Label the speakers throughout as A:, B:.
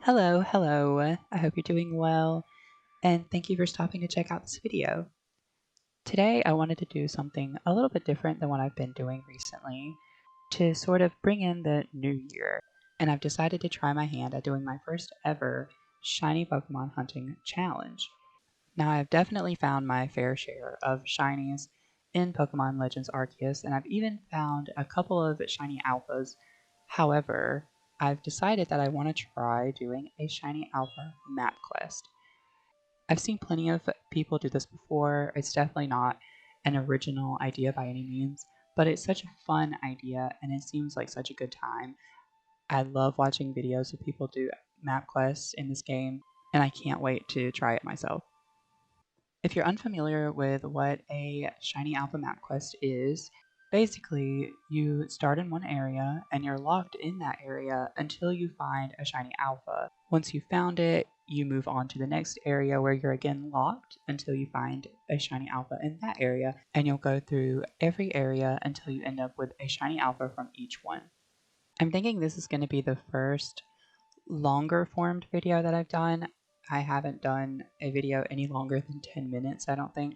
A: Hello. I hope you're doing well, and thank you for stopping to check out this video. Today, I wanted to do something a little bit different than what I've been doing recently to sort of bring in the new year, and I've decided to try my hand at doing my first ever shiny Pokemon hunting challenge. Now, I've definitely found my fair share of shinies in Pokemon Legends Arceus, and I've even found a couple of shiny alphas. However, I've decided that I want to try doing a shiny alpha map quest. I've seen plenty of people do this before. It's definitely not an original idea by any means, but it's such a fun idea and it seems like such a good time. I love watching videos of people do map quests in this game, and I can't wait to try it myself. If you're unfamiliar with what a shiny alpha map quest is, basically you start in one area and you're locked in that area until you find a shiny alpha. Once you've found it, you move on to the next area where you're again locked until you find a shiny alpha in that area, and you'll go through every area until you end up with a shiny alpha from each one. I'm thinking this is going to be the first longer formed video that I've done. I haven't done a video any longer than 10 minutes, I don't think.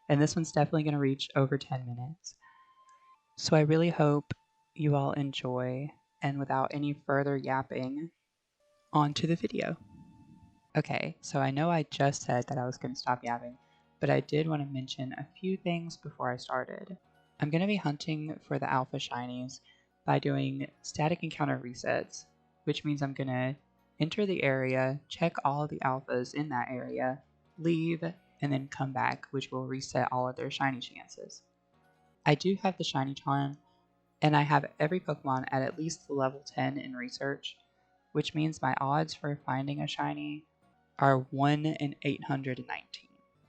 A: And this one's definitely going to reach over 10 minutes. So I really hope you all enjoy. And without any further yapping, on to the video. Okay, so I know I just said that I was going to stop yapping, but I did want to mention a few things before I started. I'm going to be hunting for the alpha shinies by doing static encounter resets, which means I'm going to enter the area, check all the alphas in that area, leave, and then come back, which will reset all of their shiny chances. I do have the shiny charm, and I have every Pokemon at least level 10 in research, which means my odds for finding a shiny are 1 in 819.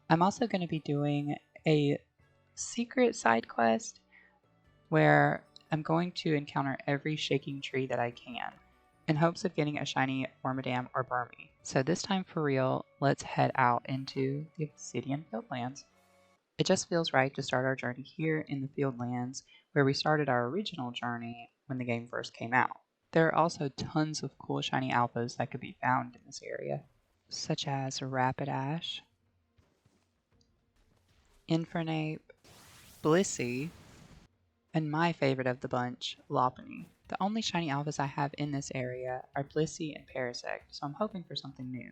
A: I'm also going to be doing a secret side quest where I'm going to encounter every shaking tree that I can in hopes of getting a shiny Wormadam or Burmy. So this time for real, let's head out into the Obsidian Fieldlands. It just feels right to start our journey here in the Fieldlands where we started our original journey when the game first came out. There are also tons of cool shiny alphas that could be found in this area, such as Rapidash, Infernape, Blissey, and my favorite of the bunch, Lopunny. The only shiny alphas I have in this area are Blissey and Parasect, so I'm hoping for something new.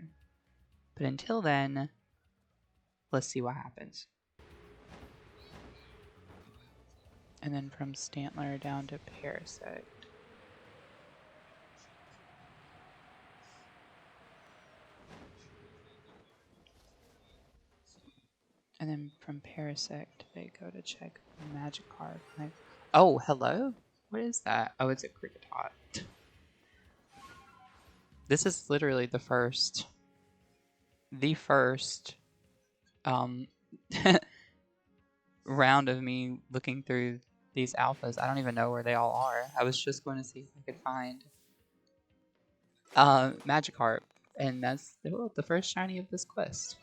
A: But until then, let's see what happens. And then from Stantler down to Parasect. And then from Parasect, they go to check Magikarp. Oh, hello? What is that? Oh, it's a Kricketot. This is literally the first um, round of me looking through these alphas. I don't even know where they all are. I was just going to see if I could find Magikarp, and that's the first shiny of this quest.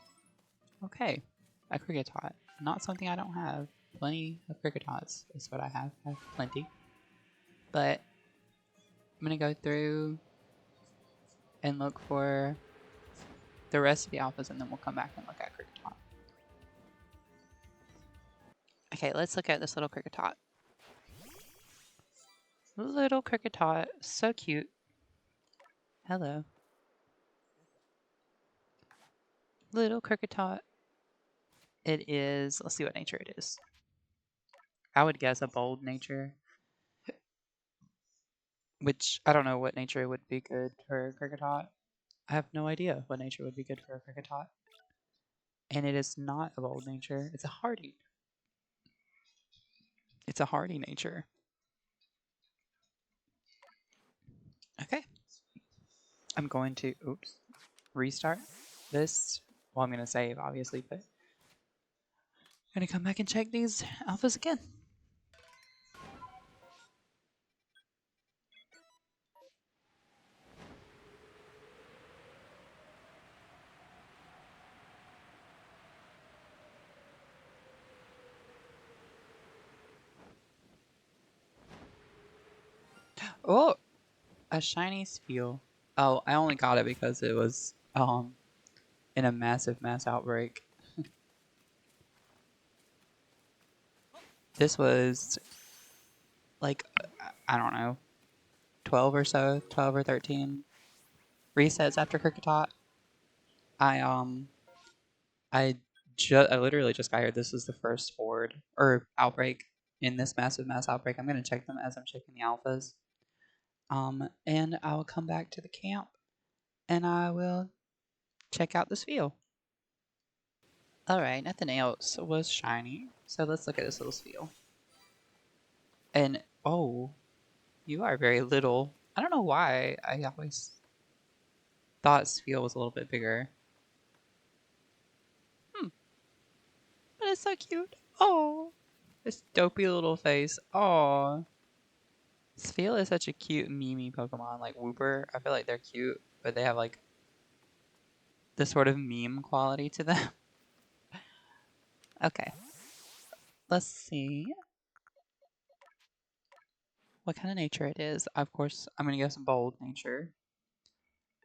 A: Okay, a Kricketot. Not something I don't have. Plenty of Cricketots is what I have. I have plenty. But I'm going to go through and look for the rest of the alphas, and then we'll come back and look at Kricketot. Okay, let's look at this little Kricketot. Little Kricketot, so cute. Hello. Little Kricketot. It is, let's see what nature it is. I would guess a bold nature, which I don't know what nature would be good for a Kricketot. I have no idea what nature would be good for a Kricketot. And it is not a bold nature, it's a hardy. It's a hardy nature. Okay. I'm going to, restart this. Well, I'm going to save, obviously, but I'm going to come back and check these alphas again. Oh, a shiny Spheal. Oh, I only got it because it was in a massive mass outbreak. This was like I don't know, 12 or so, 12 or 13 resets after Kricketot. I I literally just got here. This is the first horde or outbreak in this massive mass outbreak. I'm gonna check them as I'm checking the alphas. And I will come back to the camp and I will check out this field. Alright, nothing else was shiny. So let's look at this little spiel. And oh, you are very little. I don't know why I always thought Spiel was a little bit bigger. But it's so cute. Oh, this dopey little face. Oh, Spiel is such a cute meme Pokemon. Like Wooper, I feel like they're cute, but they have like the sort of meme quality to them. Okay, let's see what kind of nature it is. Of course, I'm gonna guess bold nature.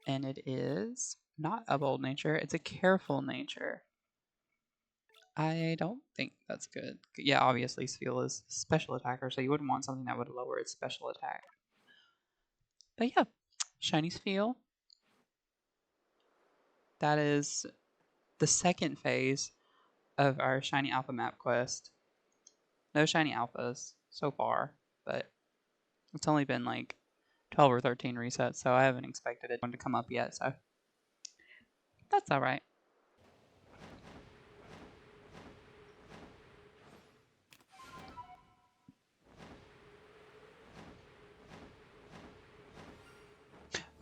A: And it is not a bold nature, it's a careful nature. I don't think that's good. Yeah, obviously Spheal is special attacker, so you wouldn't want something that would lower its special attack. But yeah, Shiny Spheal. That is the second phase of our Shiny Alpha map quest. No Shiny Alphas so far, but it's only been like 12 or 13 resets, so I haven't expected it to come up yet, so that's alright.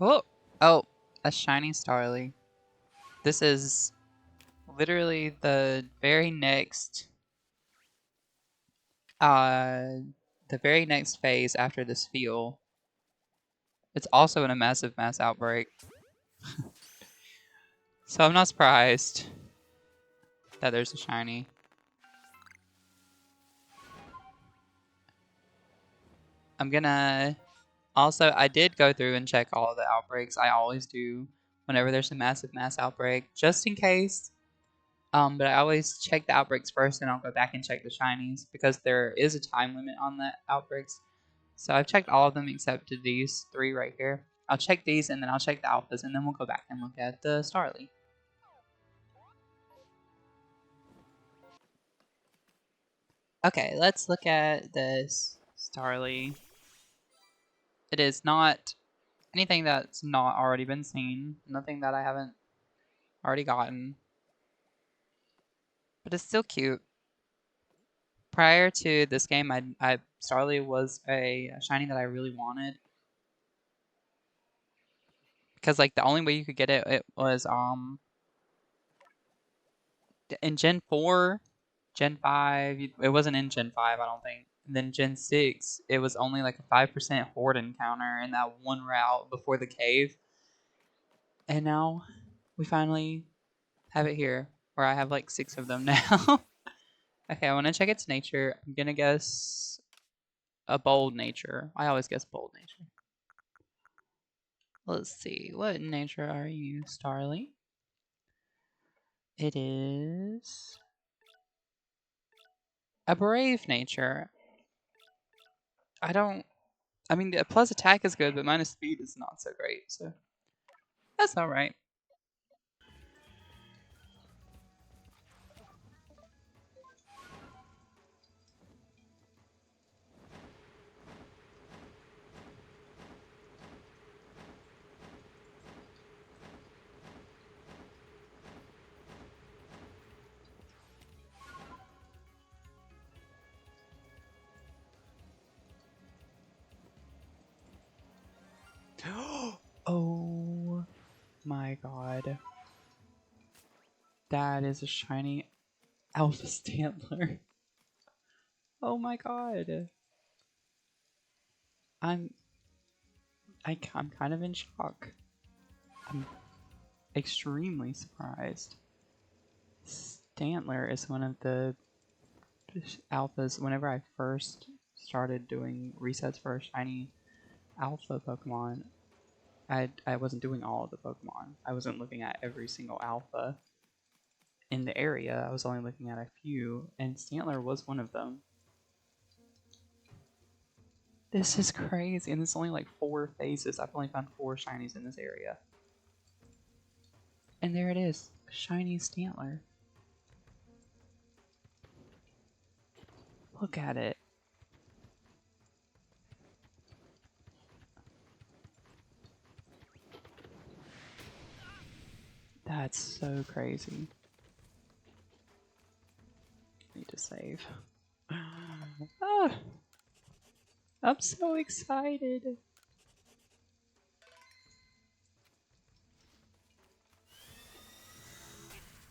A: Oh, oh, a Shiny Starly. This is literally the very next phase after this Spheal. It's also in a massive mass outbreak. So I'm not surprised that there's a shiny. I'm gonna also, I did go through and check all of the outbreaks. I always do whenever there's a massive mass outbreak, just in case. But I always check the outbreaks first, and I'll go back and check the shinies because there is a time limit on the outbreaks. So I've checked all of them except these three right here. I'll check these, and then I'll check the alphas, and then we'll go back and look at the Starly. Okay, let's look at this Starly. It is not anything that's not already been seen, nothing that I haven't already gotten, but it's still cute. Prior to this game, Starly was a shiny that I really wanted because like the only way you could get it was in Gen 4, Gen 5. It wasn't in Gen 5, I don't think. And then Gen 6, it was only like a 5% horde encounter in that one route before the cave. And now we finally have it here, where I have like 6 of them now. Okay, I want to check its nature. I'm gonna guess a bold nature. I always guess bold nature. Let's see. What nature are you, Starly? It is a brave nature. I mean, the plus attack is good, but minus speed is not so great, so that's alright. Oh my god. That is a shiny Alpha Stantler. Oh my god. I'm I'm kind of in shock. I'm extremely surprised. Stantler is one of the alphas. Whenever I first started doing resets for a shiny alpha Pokemon, I wasn't doing all of the Pokemon. I wasn't looking at every single alpha in the area. I was only looking at a few, and Stantler was one of them. This is crazy, and it's only like 4 phases. I've only found 4 shinies in this area. And there it is, shiny Stantler. Look at it. That's so crazy. Need to save. Ah, I'm so excited.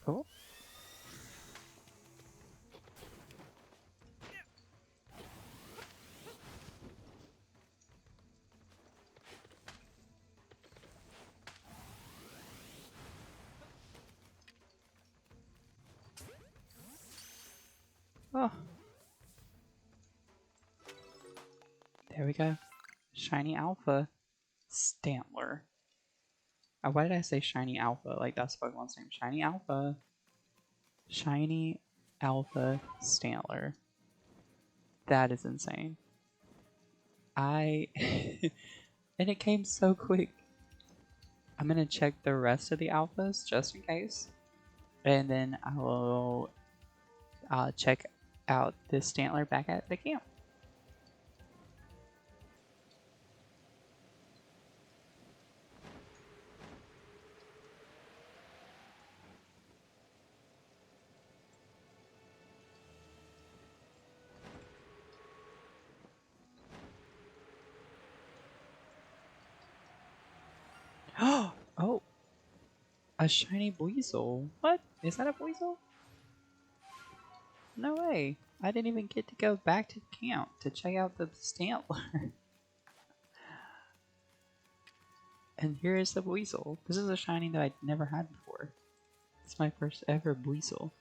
A: Oh. Oh. There we go. Shiny Alpha Stantler. Why did I say Shiny Alpha? Like that's Pokemon's name. Shiny Alpha. Shiny Alpha Stantler. That is insane. And it came so quick. I'm gonna check the rest of the alphas just in case. And then I will check out this Stantler back at the camp. Oh, a shiny Buizel. What? Is that a Buizel? No way. I didn't even get to go back to the camp to check out the Stantler. And here is the Buizel. This is a shiny that I'd never had before. It's my first ever Buizel.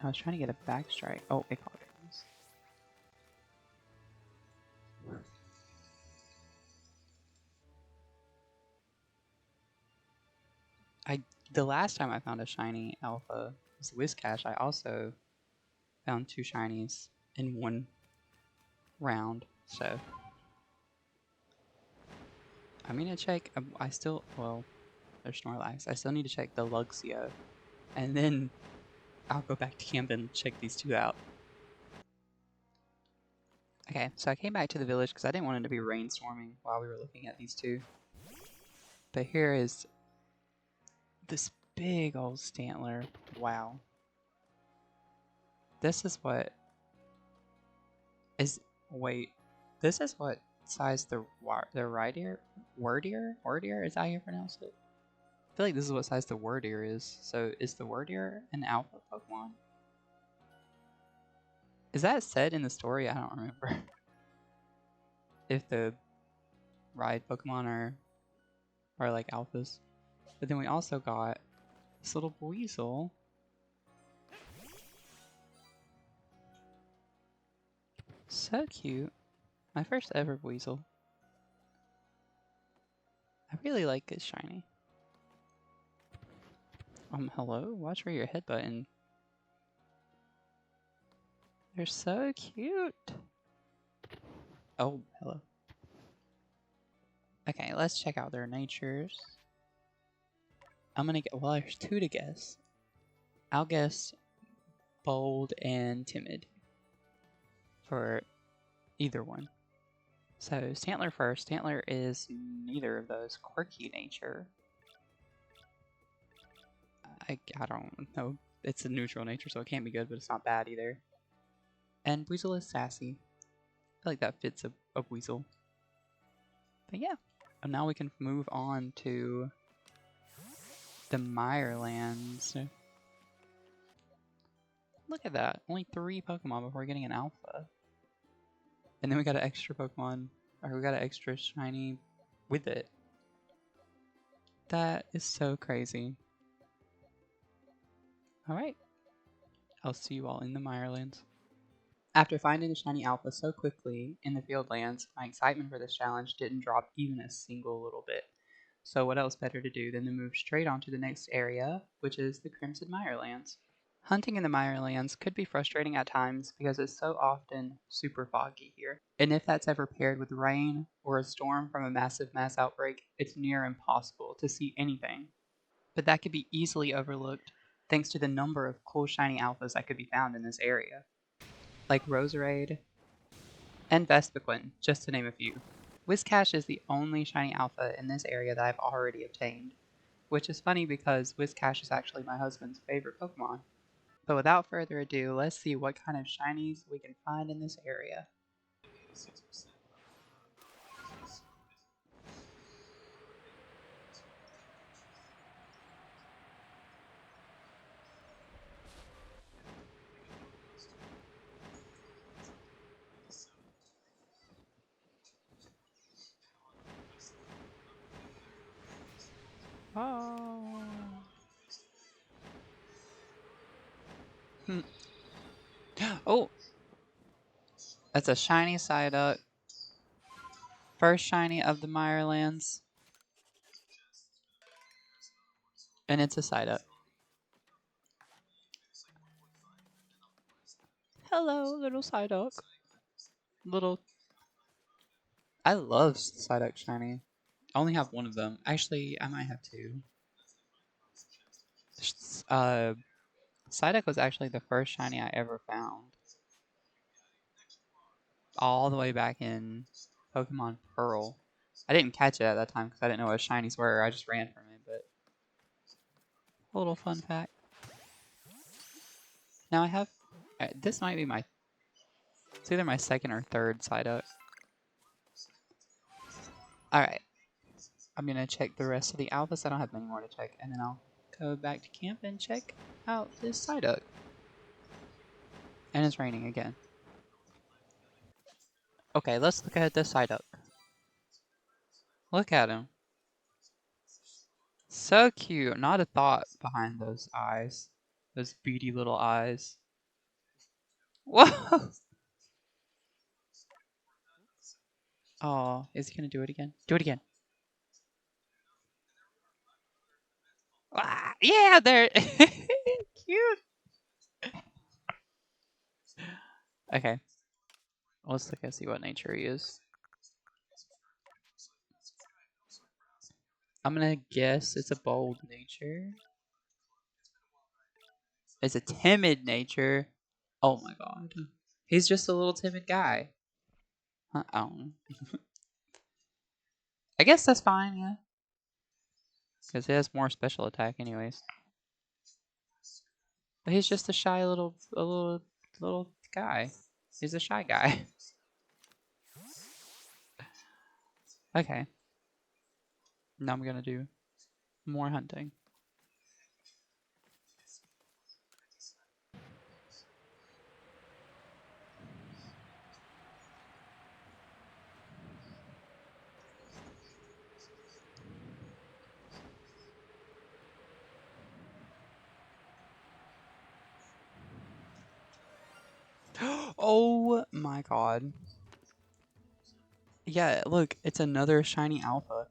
A: I was trying to get a back strike. Oh, it caught it. The last time I found a shiny alpha was Whiscash. I also found 2 shinies in 1 round, so I'm gonna check. Well, there's Snorlax. I still need to check the Luxio, and then I'll go back to camp and check these 2 out. Okay, so I came back to the village because I didn't want it to be rainstorming while we were looking at these 2. But here is this big old Stantler. Wow. This is what is. Wait. This is what size the Wardeer? Is that how you pronounce it? I feel like this is what size the Wardeer is. So is the Wardeer an alpha Pokemon? Is that said in the story? I don't remember. If the ride Pokemon are like alphas. But then we also got this little Buizel. So cute. My first ever Buizel. I really like this shiny. Hello? Watch where you're headbutting. They're so cute. Oh, hello. Okay, let's check out their natures. I'm gonna get, well, there's 2 to guess. I'll guess bold and timid for either one. So, Stantler first. Stantler is neither of those. Quirky nature. I don't know. It's a neutral nature, so it can't be good, but it's not bad either. And Buizel is sassy. I feel like that fits a Buizel. But yeah. And now we can move on to the Mirelands. Look at that. Only 3 Pokemon before getting an alpha. And then we got an extra Pokemon, or we got an extra shiny with it. That is so crazy. Alright. I'll see you all in the Mirelands. After finding the shiny alpha so quickly in the field lands, my excitement for this challenge didn't drop even a single little bit. So what else better to do than to move straight on to the next area, which is the Crimson Mirelands. Hunting in the Mirelands could be frustrating at times because it's so often super foggy here. And if that's ever paired with rain or a storm from a massive mass outbreak, it's near impossible to see anything. But that could be easily overlooked thanks to the number of cool shiny alphas that could be found in this area, like Roserade and Vespiquen, just to name a few. Whiscash is the only shiny alpha in this area that I've already obtained, which is funny because Whiscash is actually my husband's favorite Pokemon. But without further ado, let's see what kind of shinies we can find in this area. Oh. Oh, that's a shiny Psyduck. First shiny of the Mirelands. And it's a Psyduck. Hello, little Psyduck. Little. I love Psyduck shiny. I only have one of them. Actually, I might have two. Uh, Psyduck was actually the first shiny I ever found. All the way back in Pokemon Pearl. I didn't catch it at that time because I didn't know what shinies were. I just ran from it, but a little fun fact. Now I have, this might be my, it's either my second or third Psyduck. Alright, I'm going to check the rest of the alphas. I don't have many more to check, and then I'll go back to camp and check out this Psyduck. And it's raining again. Okay, let's look at this Psyduck. Look at him. So cute. Not a thought behind those eyes. Those beady little eyes. Whoa! Oh, is he gonna do it again? Do it again. Ah, yeah, there. Cute. Okay, let's look and see what nature he is. I'm gonna guess it's a bold nature. It's a timid nature. Oh my god. He's just a little timid guy. I don't know. I guess that's fine, yeah. Because he has more special attack anyways. But he's just a shy little guy. He's a shy guy. Okay. Now I'm gonna do more hunting. Oh my god. Yeah, look, it's another shiny alpha.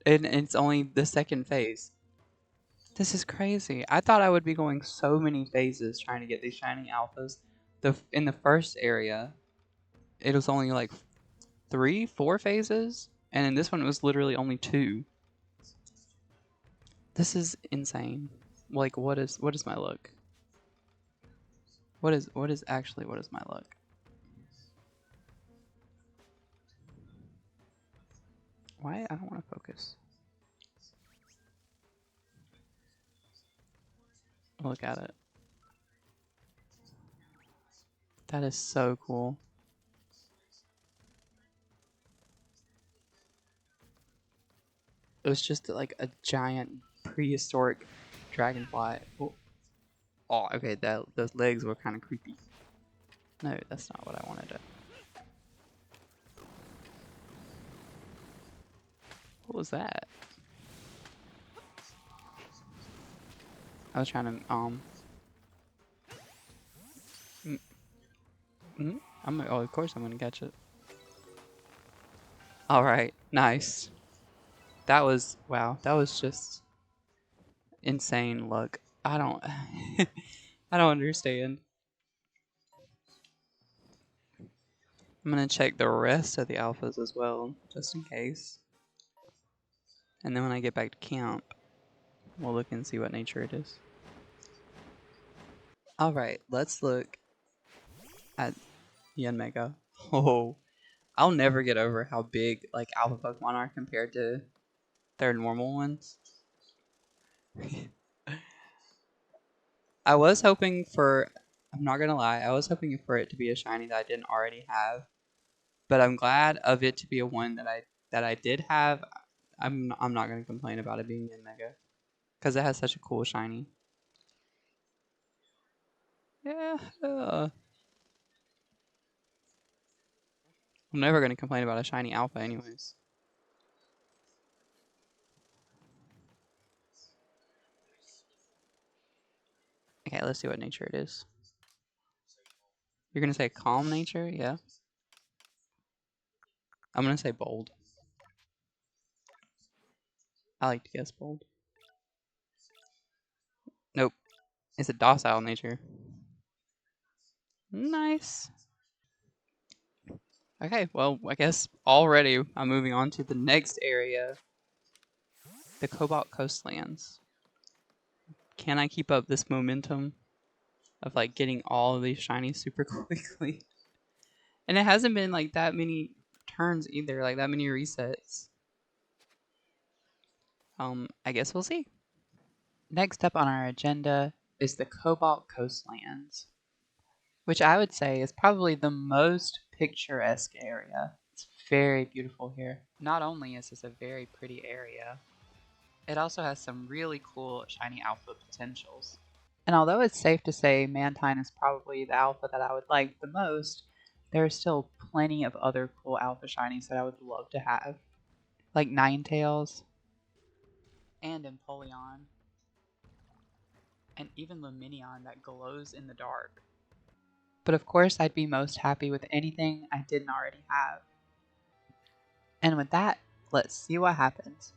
A: And it's only the second phase. This is crazy. I thought I would be going so many phases trying to get these shiny alphas. In the first area, it was only like 3, 4 phases, and in this one it was literally only 2. This is insane. Like, what is my luck? What is my luck? Why I don't want to focus. Look at it. That is so cool. It was just like a giant prehistoric dragonfly. Oh, okay, those legs were kind of creepy. No, that's not what I wanted to. What was that? I was trying to Oh, of course I'm gonna catch it. All right, nice. That was wow. That was just insane luck. I don't, I don't understand. I'm gonna check the rest of the alphas as well, just in case. And then when I get back to camp, we'll look and see what nature it is. All right, let's look at Yanmega. Oh, I'll never get over how big like alpha Pokemon are compared to their normal ones. I was hoping for, I'm not gonna lie, I was hoping for it to be a shiny that I didn't already have, but I'm glad of it to be a one that I did have. I'm not gonna complain about it being in Mega because it has such a cool shiny. Yeah, I'm never gonna complain about a shiny alpha, anyways. Okay, let's see what nature it is. You're gonna say calm nature, yeah. I'm gonna say bold. I like to guess bold. Nope, it's a docile nature. Nice. Okay, well, I guess already I'm moving on to the next area, the Cobalt Coastlands. Can I keep up this momentum of like getting all of these shinies super quickly? And it hasn't been like that many turns either, like that many resets. I guess we'll see. Next up on our agenda is the Cobalt Coastlands, which I would say is probably the most picturesque area. It's very beautiful here. Not only is this a very pretty area, it also has some really cool shiny alpha potentials. And although it's safe to say Mantine is probably the alpha that I would like the most, there are still plenty of other cool alpha shinies that I would love to have. Like Ninetales, and Empoleon, and even Luminion that glows in the dark. But of course, I'd be most happy with anything I didn't already have. And with that, let's see what happens.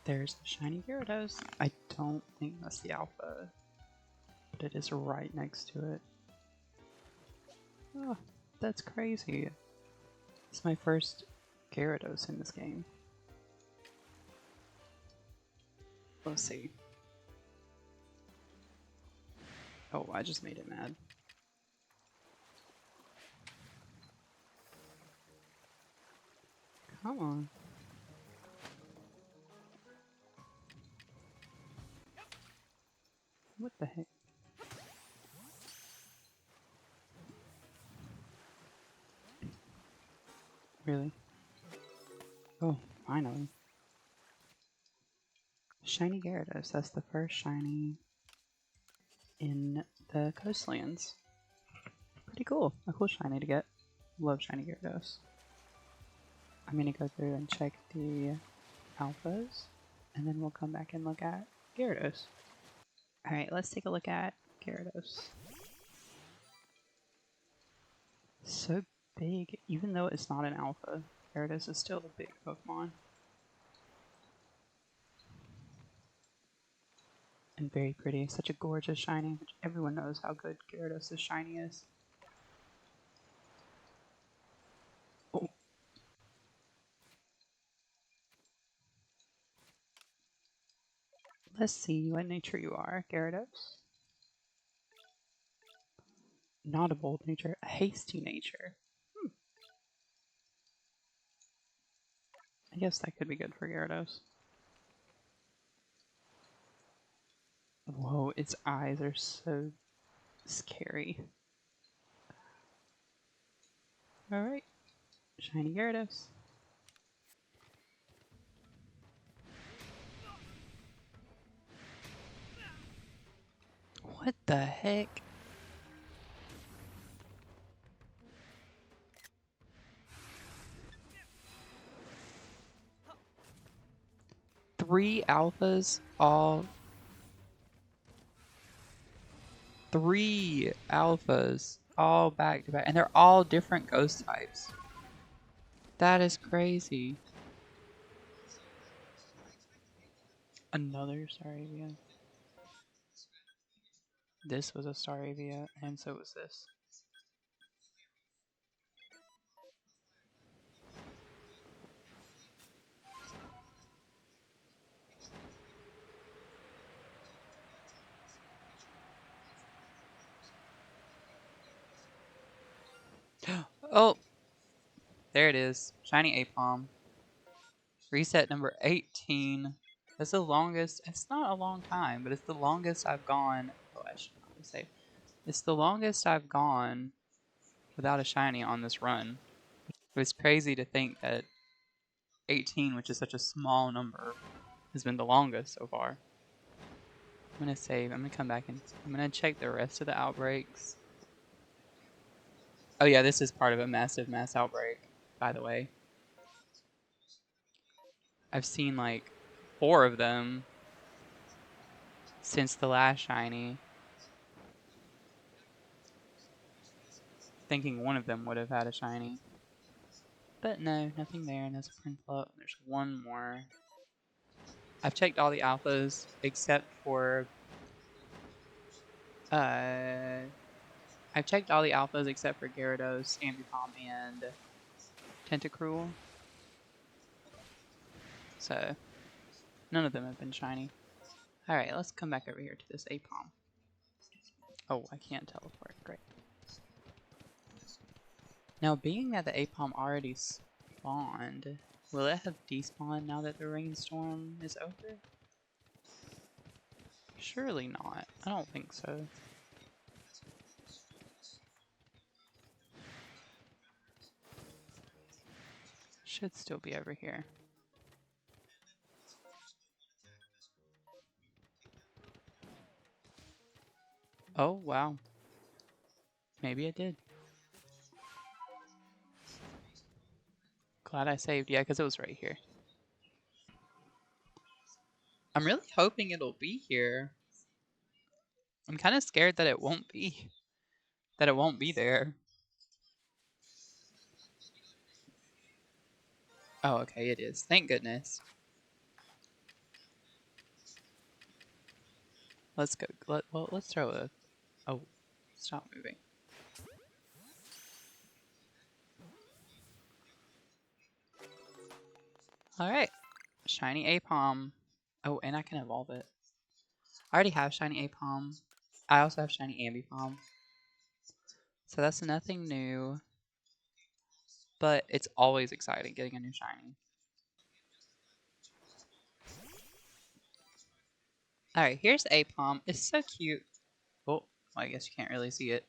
A: There's the shiny Gyarados. I don't think that's the alpha, but it is right next to it. Oh, that's crazy. It's my first Gyarados in this game. Let's see. Oh, I just made it mad. Come on. What the heck? Really? Oh, finally. Shiny Gyarados. That's the first shiny in the Coastlands. Pretty cool. A cool shiny to get. Love shiny Gyarados. I'm gonna go through and check the alphas, and then we'll come back and look at Gyarados. Alright, let's take a look at Gyarados. So big, even though it's not an alpha, Gyarados is still a big Pokemon. And very pretty. Such a gorgeous shiny, which everyone knows how good Gyarados' shiny is. Oh. Let's see what nature you are, Gyarados. Not a bold nature, a hasty nature. I guess that could be good for Gyarados. Whoa, its eyes are so scary. Alright. Shiny Gyarados. What the heck? Three alphas all back to back, and they're all different ghost types. That is crazy. Another Staravia. This was a Staravia, and so was this. Oh, there it is. Shiny Apom. Reset number 18. That's the longest. It's not a long time, but it's the longest I've gone. Oh, I should probably say. It's the longest I've gone without a shiny on this run. It's crazy to think that 18, which is such a small number, has been the longest so far. I'm gonna save. I'm gonna come back and I'm gonna check the rest of the outbreaks. Oh yeah, this is part of a massive mass outbreak, by the way. I've seen like 4 of them since the last shiny. Thinking one of them would have had a shiny. But no, nothing there, no Prinplup. There's one more. I've checked all the alphas except for I've checked all the alphas except for Gyarados, Ambipom, and Tentacruel. So none of them have been shiny. Alright, let's come back over here to this Apom. Oh, I can't teleport. Great. Now, being that the Apom already spawned, will it have despawned now that the rainstorm is over? Surely not. I don't think so. Should still be over here. Oh, wow. Maybe it did. Glad I saved. Yeah, because it was right here. I'm really hoping it'll be here. I'm kind of scared that it won't be. That it won't be there. Oh, okay, it is. Thank goodness. Let's go. Let's throw a... Oh, stop moving. Alright. Shiny Apom. Oh, and I can evolve it. I already have Shiny Apom. I also have Shiny Ambipom. So that's nothing new. But it's always exciting getting a new Shiny. Alright, here's Apom. It's so cute. Oh, I guess you can't really see it.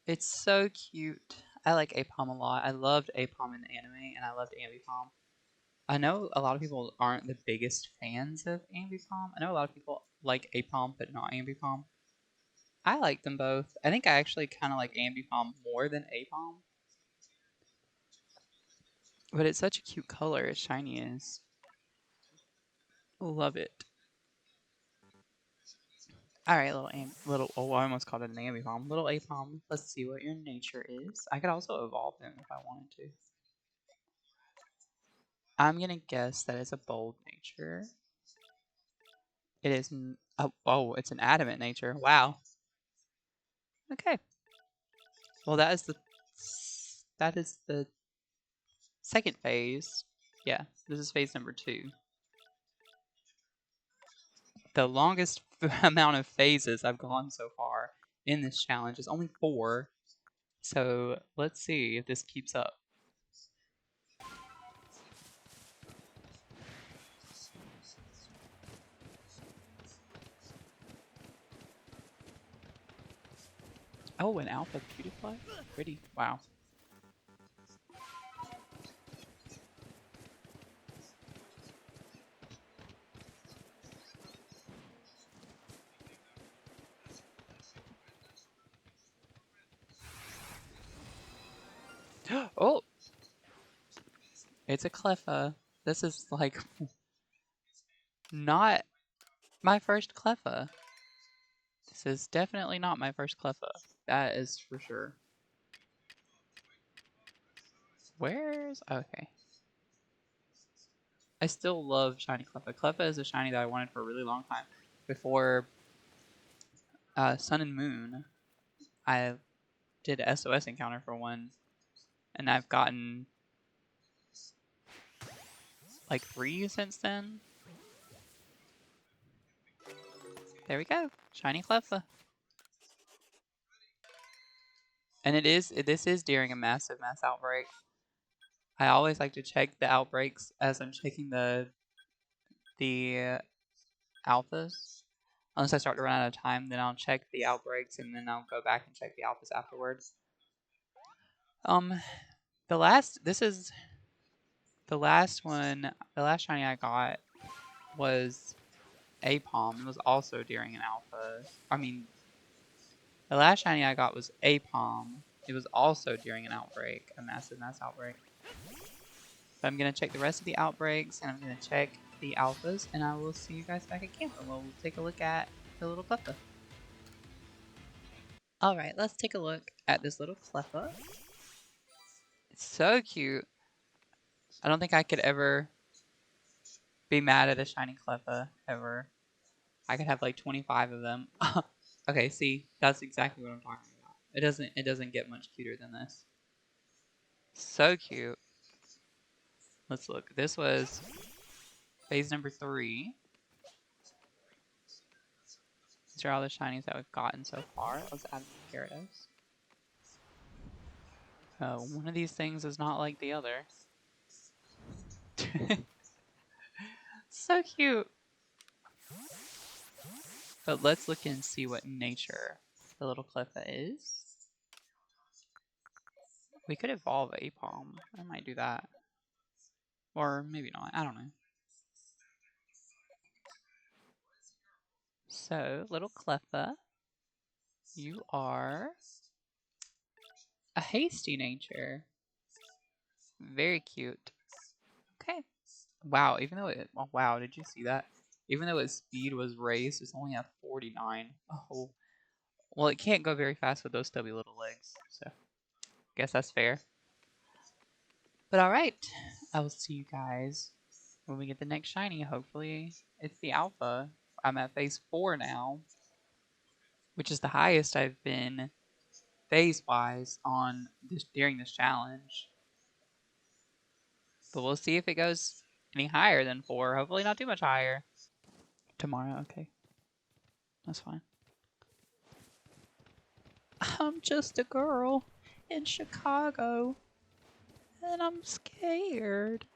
A: It's so cute. I like Apom a lot. I loved Apom in the anime, and I loved Ambipom. I know a lot of people aren't the biggest fans of Ambipom. I know a lot of people like Apom, but not Ambipom. I like them both. I think I actually kind of like Ambipom more than Apom. But it's such a cute color, as shiny is. Love it. Alright, oh, I almost called it an Ambipom. Little Apom, let's see what your nature is. I could also evolve him if I wanted to. I'm gonna guess that it's a bold nature. It is, oh, it's an adamant nature. Wow. Okay. Well, that is the second phase. Yeah, this is phase number 2. The longest amount of phases I've gone so far in this challenge is only 4. So let's see if this keeps up. Oh, an alpha beautifly? Pretty. Wow. Oh, it's a Cleffa. This is like not my first Cleffa. This is definitely not my first Cleffa. That is for sure. Where's... okay. I still love shiny Cleffa. Cleffa is a shiny that I wanted for a really long time. Before Sun and Moon, I did a SOS encounter for one, and I've gotten like 3 since then. There we go. Shiny Cleffa. And this is during a mass outbreak. I always like to check the outbreaks as I'm checking the alphas. Unless I start to run out of time, then I'll check the outbreaks and then I'll go back and check the alphas afterwards. This is the last one. The last shiny I got was Apom. It was also during an alpha. I mean, the last shiny I got was Apom. It was also during an outbreak, a massive mass outbreak. But I'm going to check the rest of the outbreaks, and I'm going to check the alphas, and I will see you guys back at camp, and we'll take a look at the little Cleffa. Alright, let's take a look at this little Cleffa. It's so cute. I don't think I could ever be mad at a shiny Cleffa, ever. I could have like 25 of them. Okay, see, that's exactly what I'm talking about. It doesn't get much cuter than this. So cute. Let's look. This was phase number 3. These are all the shinies that we've gotten so far. Let's add the Gyarados. One of these things is not like the other. So cute. But let's look and see what nature the little Cleffa is. We could evolve Apom. I might do that. Or maybe not. I don't know. So, little Cleffa, you are a hasty nature. Very cute. Okay. Wow, even though it... oh, wow, did you see that? Even though its speed was raised, it's only at 49. Oh. Well, it can't go very fast with those stubby little legs. So, guess that's fair. But alright. I will see you guys when we get the next shiny. Hopefully, it's the alpha. I'm at phase 4 now, which is the highest I've been phase-wise on this during this challenge. But we'll see if it goes any higher than 4. Hopefully not too much higher. Tomorrow, okay. That's fine. I'm just a girl in Chicago, and I'm scared.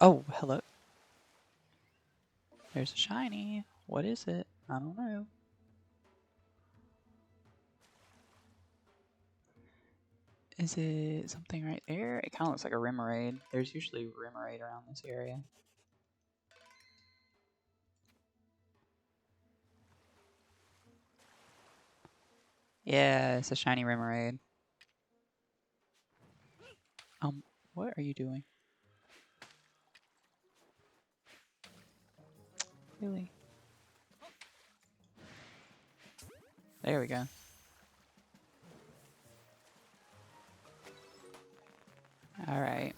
A: Oh, hello. There's a shiny. What is it? I don't know. Is it something right there? It kind of looks like a Remoraid. There's usually Remoraid around this area. Yeah, it's a shiny Remoraid. What are you doing? Really? There we go. Alright.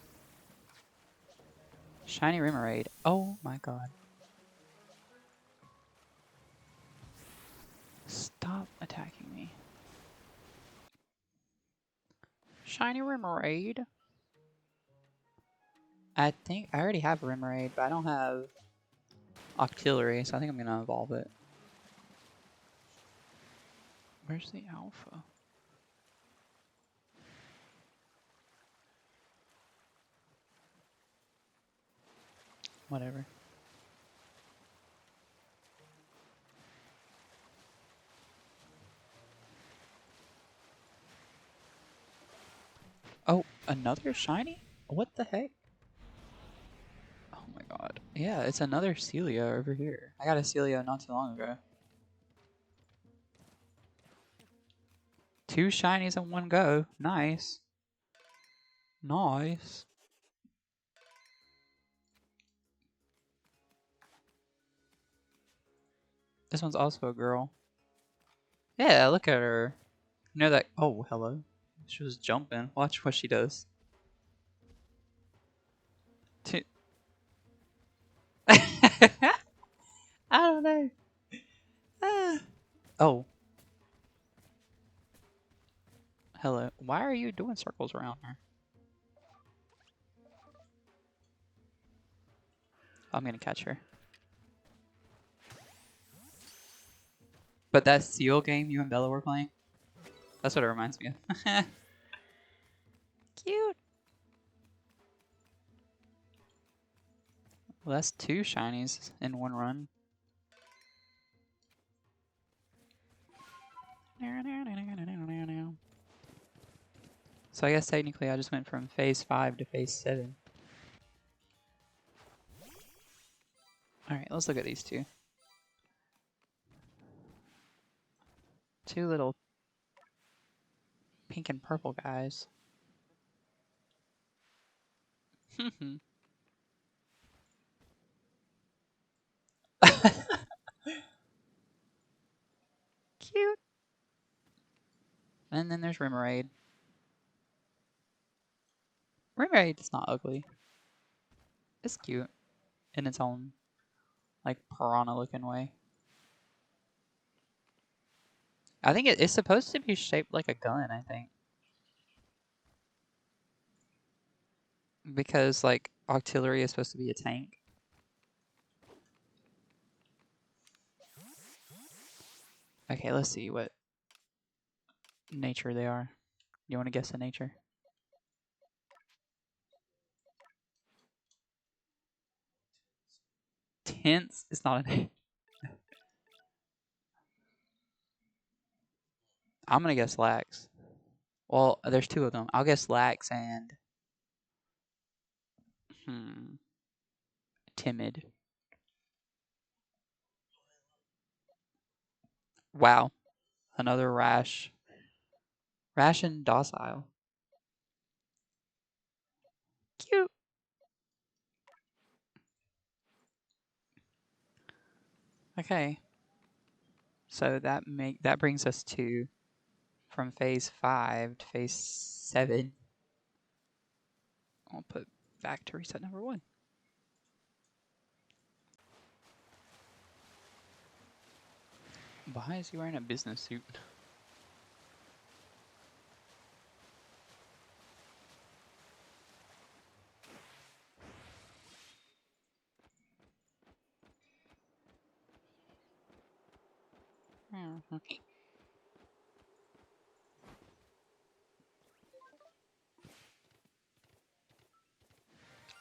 A: Shiny Remoraid. Oh my god. Stop attacking me. Shiny Remoraid. I think I already have Remoraid, but I don't have Octillery, so I think I'm gonna evolve it. Where's the alpha? Whatever. Another shiny? What the heck? Oh my god. Yeah, it's another Celia over here. I got a Celia not too long ago. 2 shinies in one go. Nice. Nice. This one's also a girl. Yeah, look at her. You know that. Oh, hello. She was jumping. Watch what she does. I don't know. Ah. Oh, hello. Why are you doing circles around her? I'm gonna catch her. But that seal game you and Bella were playing? That's what it reminds me of. Cute. Well, that's 2 shinies in one run. So I guess technically I just went from phase 5 to phase 7. Alright, let's look at these two. 2 little pink and purple guys. Cute. And then there's Remoraid. Remoraid is not ugly. It's cute in its own, like, piranha-looking way. I think it's supposed to be shaped like a gun, I think. Because, like, Octillery is supposed to be a tank. Okay, let's see what nature they are. You want to guess the nature? Tense is not a. I'm gonna guess lax. Well, there's 2 of them. I'll guess lax and timid. Wow, another rash. Rash and docile. Cute. Okay. So that brings us to from phase 5 to phase 7. I'll put back to reset number 1. Why is he wearing a business suit?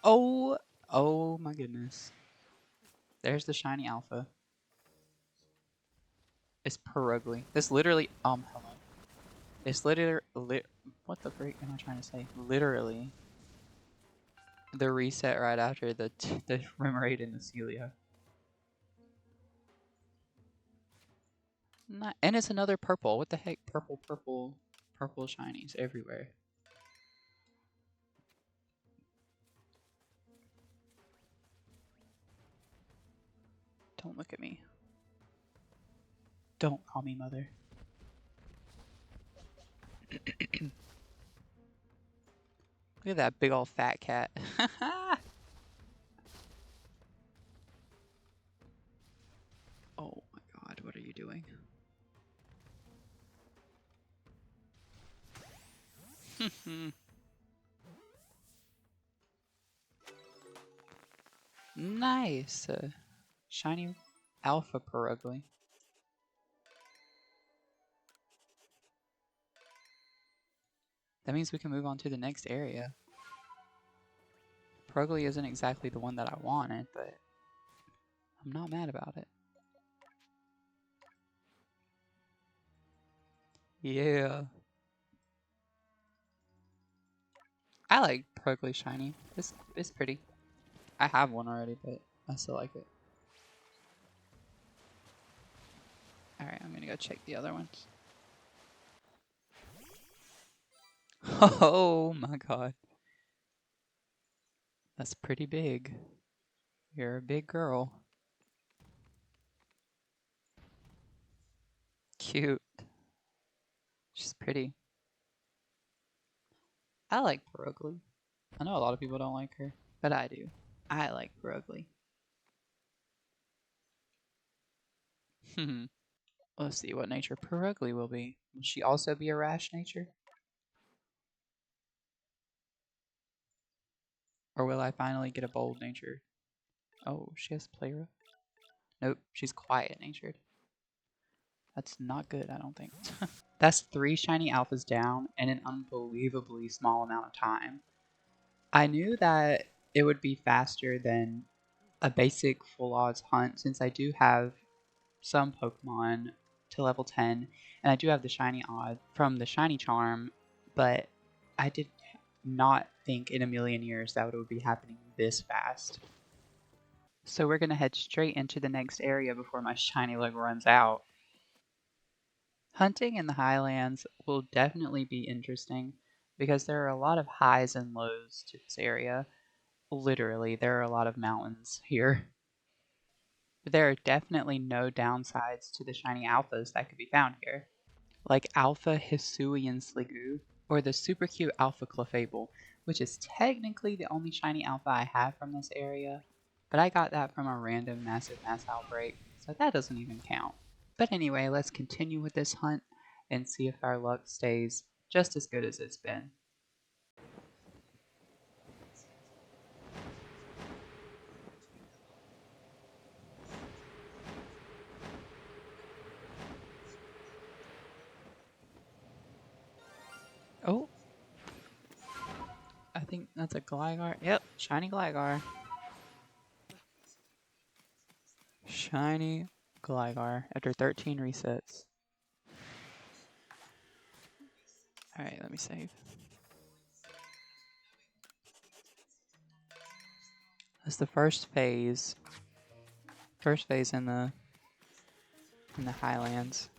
A: Oh, oh my goodness. There's the shiny alpha. It's Perugly. This literally, hello. It's literally, what the freak am I trying to say? Literally, the reset right after the Remoraid and the Celia. And it's another purple. What the heck? Purple, purple, purple shinies everywhere. Don't look at me. Don't call me mother. Look at that big old fat cat. Oh my god, what are you doing? Nice. Shiny alpha Perugly. That means we can move on to the next area. Perugly isn't exactly the one that I wanted, but I'm not mad about it. Yeah. I like Purgly shiny. It's pretty. I have one already, but I still like it. Alright, I'm gonna go check the other ones. Oh my god. That's pretty big. You're a big girl. Cute. She's pretty. I like Purugly. I know a lot of people don't like her, but I do. I like Purugly. Let's see what nature Purugly will be. Will she also be a rash nature? Or will I finally get a bold nature? Oh, she has play rough. Nope, she's quiet natured. That's not good, I don't think. That's 3 shiny alphas down in an unbelievably small amount of time. I knew that it would be faster than a basic full odds hunt since I do have some Pokemon to level 10 and I do have the shiny odd from the shiny charm, but I did not think in a million years that it would be happening this fast. So we're going to head straight into the next area before my shiny luck runs out. Hunting in the Highlands will definitely be interesting because there are a lot of highs and lows to this area. Literally, there are a lot of mountains here. But there are definitely no downsides to the shiny alphas that could be found here. Like Alpha Hisuian Sliggoo, or the super cute Alpha Clefable, which is technically the only shiny alpha I have from this area, but I got that from a random massive mass outbreak, so that doesn't even count. But anyway, let's continue with this hunt and see if our luck stays just as good as it's been. Oh, I think that's a Gligar. Yep, shiny Gligar. Shiny Gligar after 13 resets. Alright, let me save. That's the first phase. First phase in the Highlands.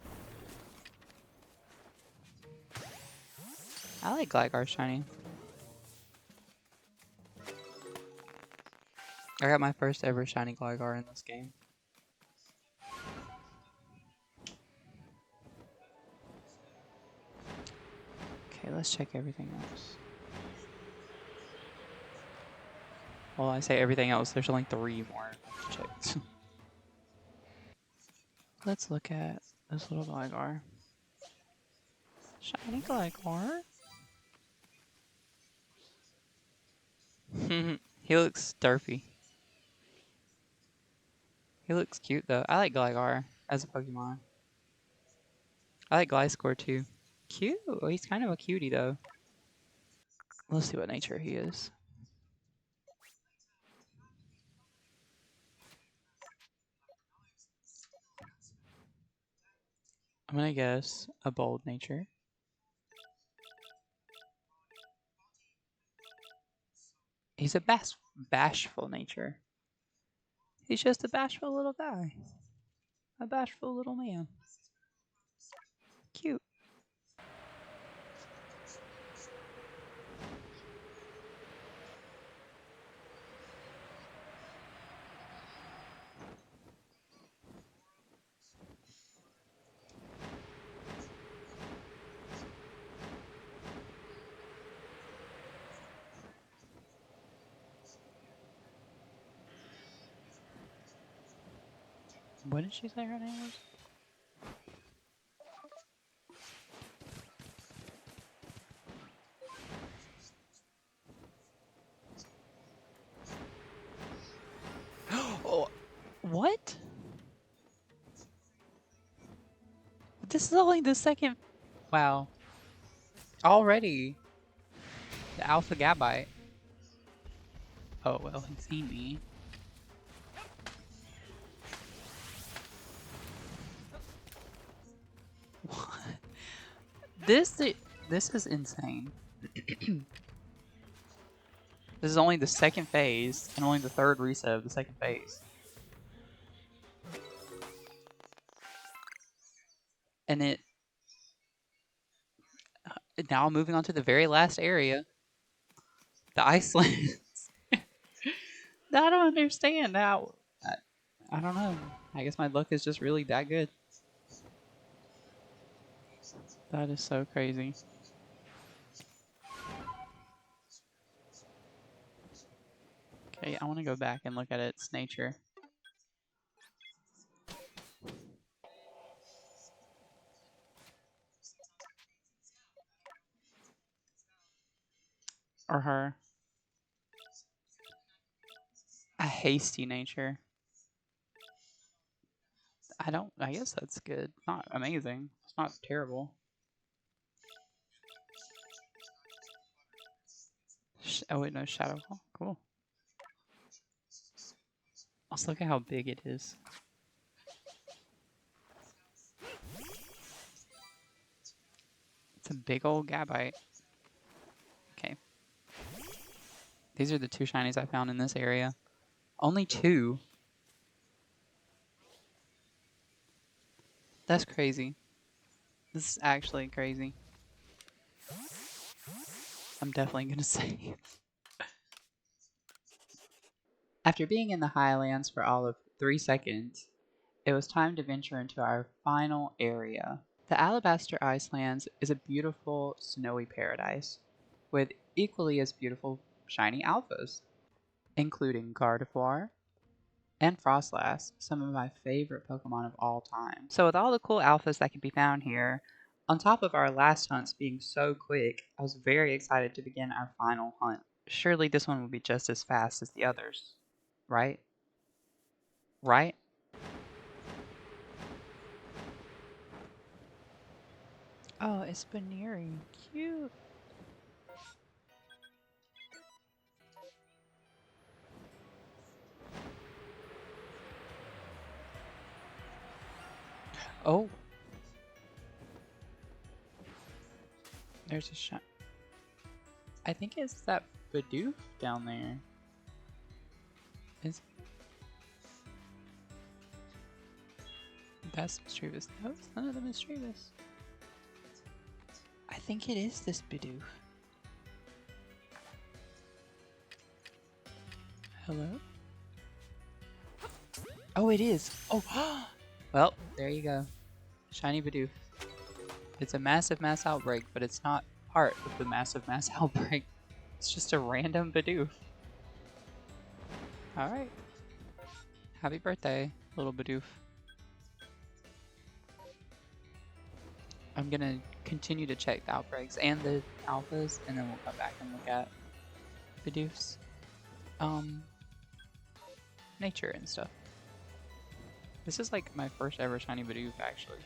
A: I like Gligar shiny. I got my first ever shiny Gligar in this game. Okay, let's check everything else. Well, I say everything else, there's only 3 more to check. Let's look at this little Gligar. Shiny Gligar. He looks derpy. He looks cute though. I like Gligar as a Pokemon. I like Gliscor too. Cute. Oh, he's kind of a cutie though. Let's see what nature he is. I'm gonna guess a bold nature. He's a bashful nature. He's just a bashful little guy. A bashful little man. Cute. What did she say her name was? Oh, what? This is only the second. Wow. Already. The Alpha Gabite. Oh, well, he's seen me. What? This is insane. This is only the second phase, and only the third reset of the second phase. And now moving on to the very last area, the Iceland. I don't understand how. I don't know. I guess my luck is just really that good. That is so crazy. Okay, I want to go back and look at its nature. Or her. A hasty nature. I guess that's good. Not amazing. It's not terrible. Oh wait, no, shadow. Oh, cool. Let's look at how big it is. It's a big old Gabite. Okay. These are the 2 shinies I found in this area. Only 2. That's crazy. This is actually crazy. I'm definitely gonna save. After being in the Highlands for all of 3 seconds, it was time to venture into our final area. The Alabaster Icelands is a beautiful snowy paradise with equally as beautiful shiny alphas, including Gardevoir and Frostlass, some of my favorite Pokemon of all time. So with all the cool alphas that can be found here, on top of our last hunts being so quick, I was very excited to begin our final hunt. Surely this one will be just as fast as the others, right? Right? Oh, it's Baneri. Cute. Oh, there's a shot. I think it's that Bidoof down there. Is that's mischievous? No, it's none of the mischievous. I think it is this Bidoof. Hello? Oh, it is. Oh, well, there you go. Shiny Bidoof. It's a massive mass outbreak, but it's not part of the massive mass outbreak. It's just a random Bidoof. Alright. Happy birthday, little Bidoof. I'm gonna continue to check the outbreaks and the alphas, and then we'll come back and look at Bidoof's nature and stuff. This is like my first ever shiny Bidoof, actually.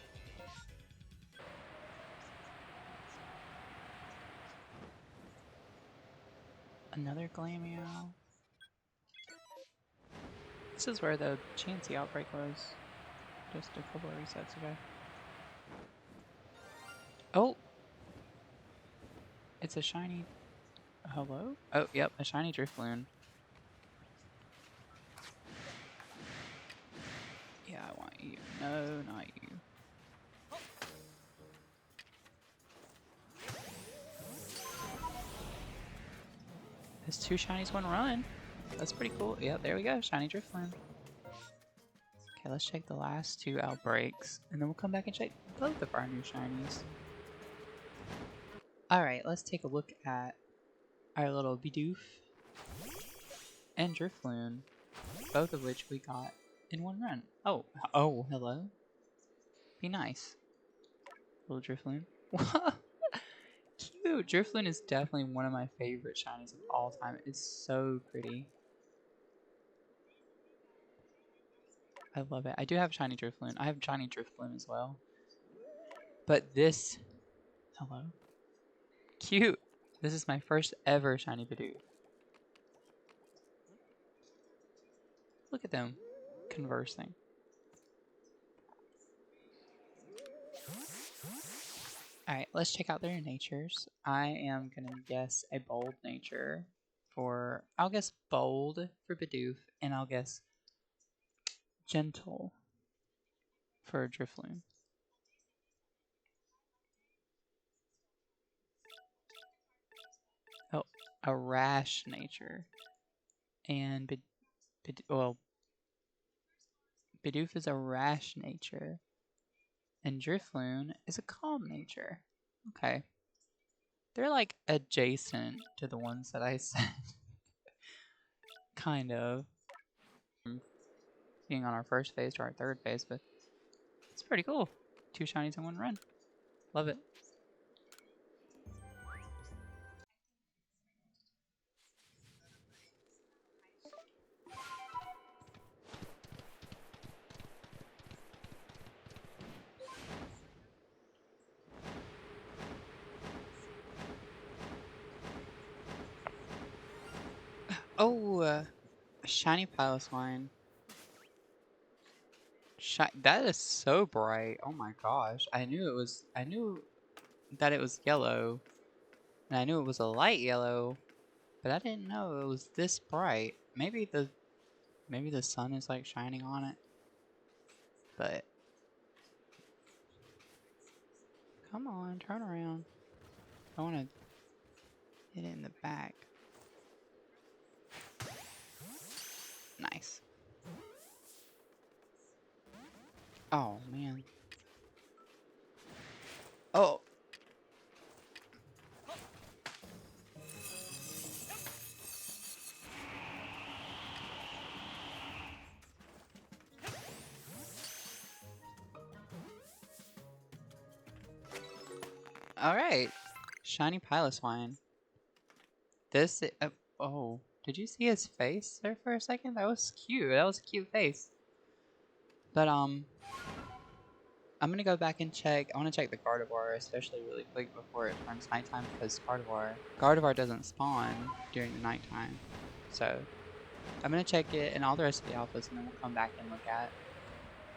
A: Another Glameow. This is where the Chansey outbreak was just a couple of resets ago. Oh! It's a shiny... Hello? Oh, yep, a shiny Drifloon. Yeah, I want you. No, not you. There's 2 shinies, 1 run. That's pretty cool. Yep, there we go. Shiny Drifloon. Okay, let's check the last 2 outbreaks, and then we'll come back and check both of our new shinies. Alright, let's take a look at our little Bidoof and Drifloon, both of which we got in 1 run. Oh, hello. Be nice, little Drifloon. Cute! Drifloon is definitely one of my favorite shinies of all time. It's so pretty. I love it. I do have shiny Drifloon. I have shiny Drifloon as well. But this... Hello? Cute! This is my first ever shiny Bidoof. Look at them conversing. Alright, let's check out their natures. I am gonna guess a bold nature for, I'll guess bold for Bidoof, and I'll guess gentle for Drifloon. Oh, a rash nature. And Bidoof is a rash nature. And Drifloon is a calm nature. Okay. They're like adjacent to the ones that I said. Kind of. Being on our first phase to our third phase, but it's pretty cool. 2 shinies in 1 run. Love it. Oh, a shiny Piloswine. That is so bright. Oh my gosh. I knew that it was yellow. And I knew it was a light yellow, but I didn't know it was this bright. Maybe the sun is like shining on it. But come on, turn around. I want to hit it in the back. Nice. Oh man. Oh. Alright. Shiny Piloswine. This, oh, did you see his face there for a second? That was cute. That was a cute face. But, I'm gonna go back and check. I want to check the Gardevoir, especially really quick before it turns nighttime, because Gardevoir doesn't spawn during the nighttime. So, I'm gonna check it and all the rest of the alphas, and then we'll come back and look at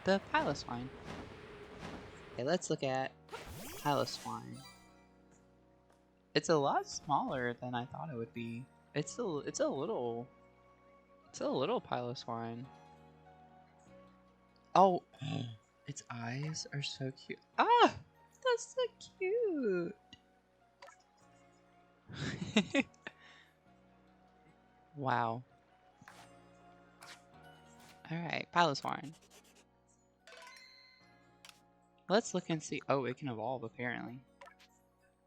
A: the Piloswine. Okay, let's look at Piloswine. It's a lot smaller than I thought it would be. It's a little Piloswine. Oh, its eyes are so cute. Ah, that's so cute. Wow. Alright, Piloswine. Let's look and see. Oh, it can evolve apparently.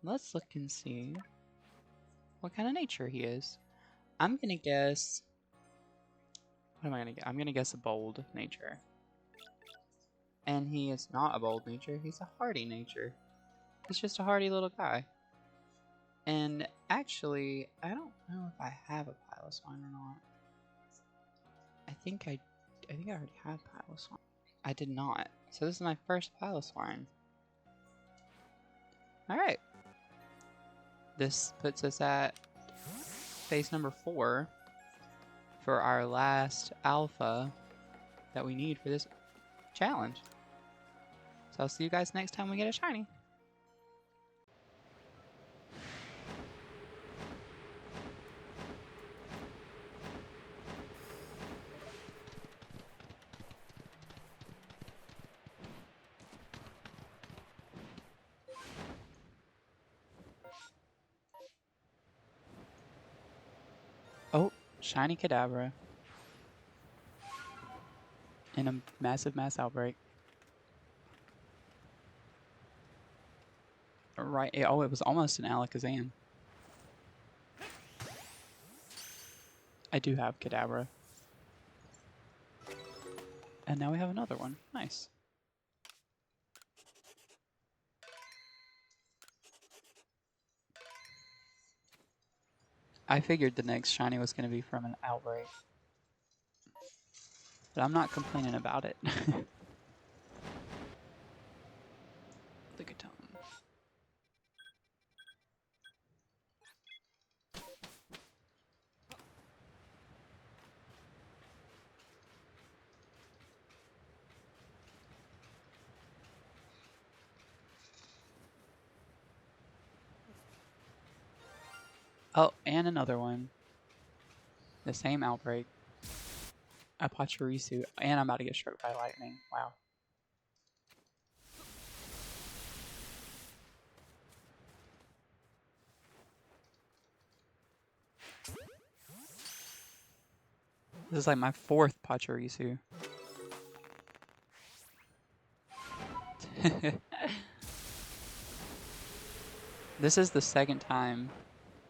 A: Let's look and see what kind of nature he is. I'm gonna guess. What am I gonna guess? I'm gonna guess a bold nature. And he is not a bold nature, he's a hardy nature. He's just a hardy little guy. And actually, I don't know if I have a Piloswine or not. I think I already had Piloswine. I did not. So this is my first Piloswine. Alright. This puts us at phase number 4 for our last alpha that we need for this challenge. So I'll see you guys next time we get a shiny. Oh, shiny Kadabra. In a massive mass outbreak. Right, oh, it was almost an Alakazam. I do have Kadabra. And now we have another one. Nice. I figured the next shiny was going to be from an outbreak. But I'm not complaining about it. Look at him. Oh, and another one. the same outbreak, a Pachirisu, and I'm about to get struck by lightning. Wow. This is like my 4th Pachirisu. This is the 2nd time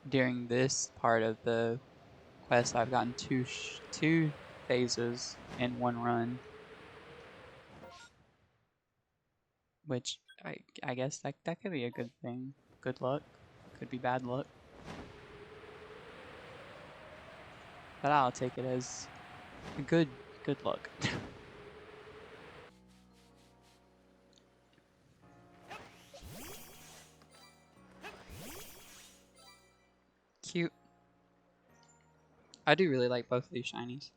A: during this part of the quest I've gotten two phases in one run. Which I guess that could be a good thing. Good luck. Could be bad luck. But I'll take it as good luck. Cute. I do really like both of these shinies.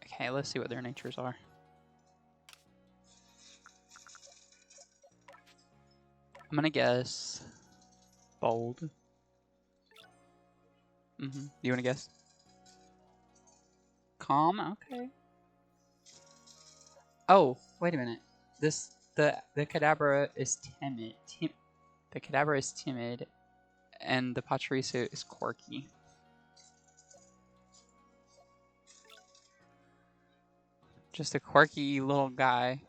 A: Okay, let's see what their natures are. I'm gonna guess bold. You wanna guess? Calm? Okay. Oh, wait a minute. The Kadabra is timid. The Kadabra is timid, and the Pachirisu is quirky. Just a quirky little guy.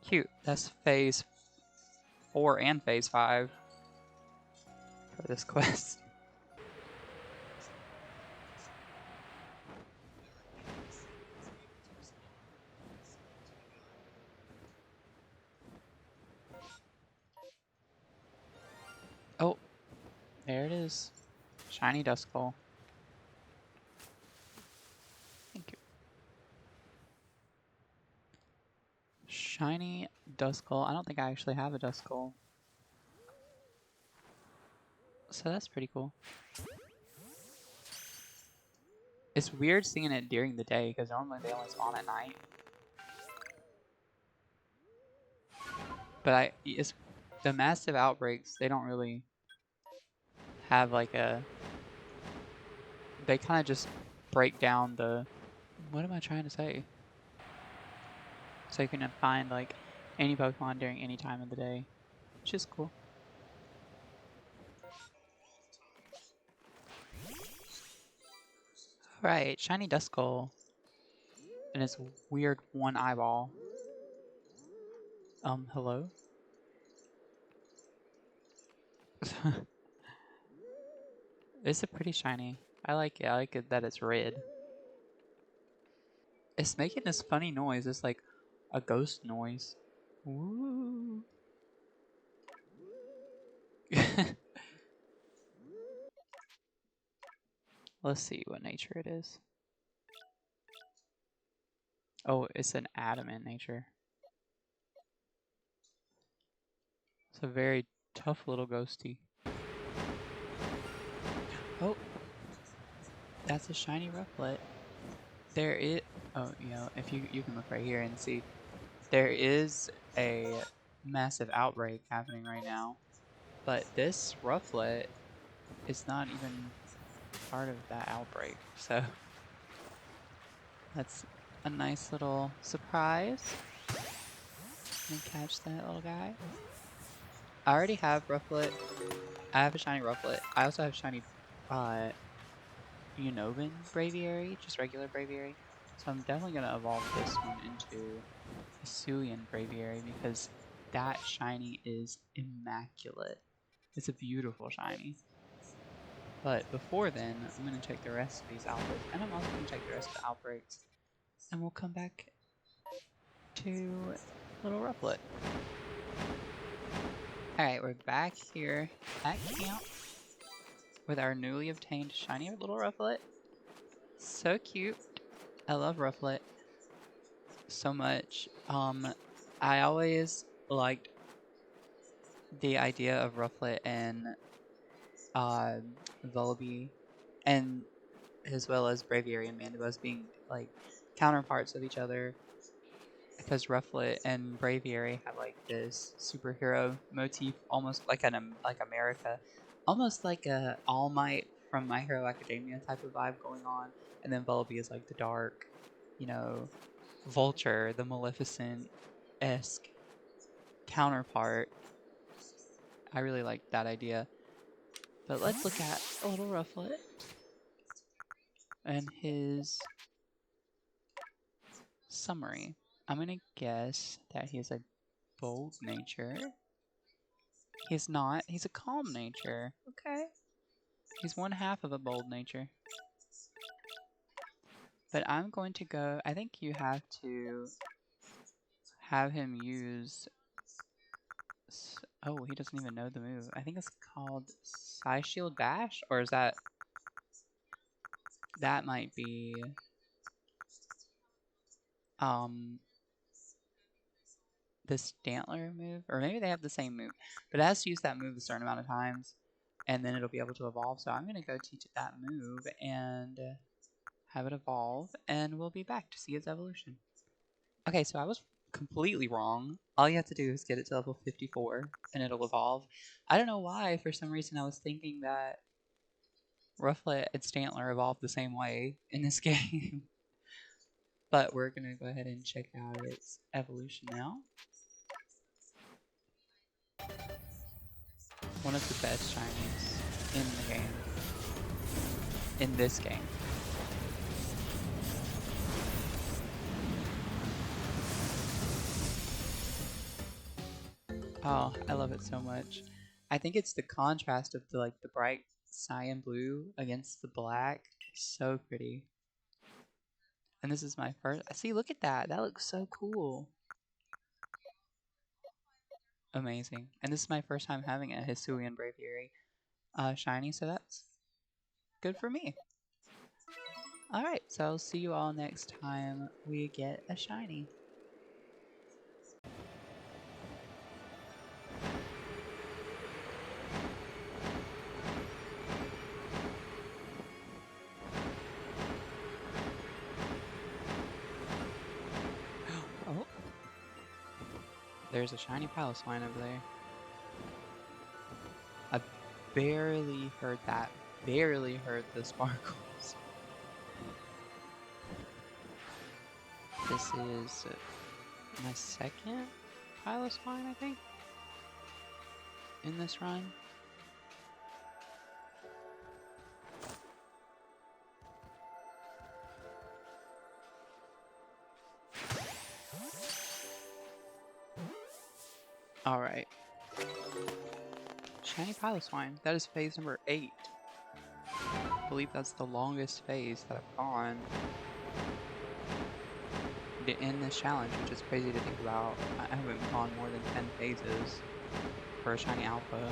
A: Cute. That's phase 4 and phase 5 for this quest. Oh, there it is. Shiny Duskull. Thank you. Shiny Duskull. I don't think I actually have a Duskull. So that's pretty cool. It's weird seeing it during the day because normally they only spawn at night. But it's the massive outbreaks. They don't really have like a. They kind of just break down the. What am I trying to say? So you can find like any Pokemon during any time of the day, which is cool. Alright, Shiny Duskull. And its weird one eyeball. Hello? It's a pretty shiny. I like it. I like it that it's red. It's making this funny noise. It's like a ghost noise. Woo. Let's see what nature it is. Oh, it's an adamant nature. It's a very tough little ghosty. Oh, that's a shiny Rufflet. There is, oh, you know, if you can look right here and see, there is a massive outbreak happening right now, but this Rufflet is not even part of that outbreak, so that's a nice little surprise. Let me catch that little guy. I already have Rufflet. I have a shiny Rufflet. I also have shiny Unobin Braviary, just regular Braviary. So I'm definitely going to evolve this one into Hisuian Braviary because that shiny is immaculate. It's a beautiful shiny. But before then, I'm going to check the rest of these outbreaks, and I'm also going to check the rest of the outbreaks, and we'll come back to little Rufflet. Alright, we're back here at camp with our newly obtained shiny little Rufflet. So cute. I love Rufflet so much. I always liked the idea of Rufflet and Volibee, and as well as Braviary and Mandibuzz being like counterparts of each other. I because Rufflet and Braviary have like this superhero motif, almost like like America, almost like a All Might from My Hero Academia type of vibe going on, and then Volibee is like the dark, you know, Vulture, the Maleficent-esque counterpart. I really like that idea. But let's look at a little Rufflet and his summary. I'm gonna guess that he has a bold nature. He's not. He's a calm nature. Okay. He's one half of a bold nature. But I'm going to go... I think you have to have him use... Oh, he doesn't even know the move. I think it's called Psy Shield Dash? Or is that... That might be... the Stantler move? Or maybe they have the same move. But it has to use that move a certain amount of times. And then it'll be able to evolve. So I'm going to go teach it that move and have it evolve. And we'll be back to see its evolution. Okay, so I was completely wrong. All you have to do is get it to level 54 and it'll evolve. I don't know why, for some reason I was thinking that Rufflet and Stantler evolved the same way in this game. But we're going to go ahead and check out its evolution now. One of the best shinies in the game. In this game. Oh, I love it so much. I think it's the contrast of the bright cyan blue against the black. So pretty. And this is my first... See, look at that. That looks so cool. Amazing. And this is my first time having a Hisuian Braviary shiny, so that's good for me. Alright, so I'll see you all next time we get a shiny. Oh. There's a shiny Piloswine over there. I barely heard that. Barely heard the sparkles. This is my second Piloswine, I think, in this run. Alright. Shiny Piloswine. That is phase number 8. I believe that's the longest phase that I've gone in this challenge, which is crazy to think about. I haven't gone more than 10 phases for a shiny alpha.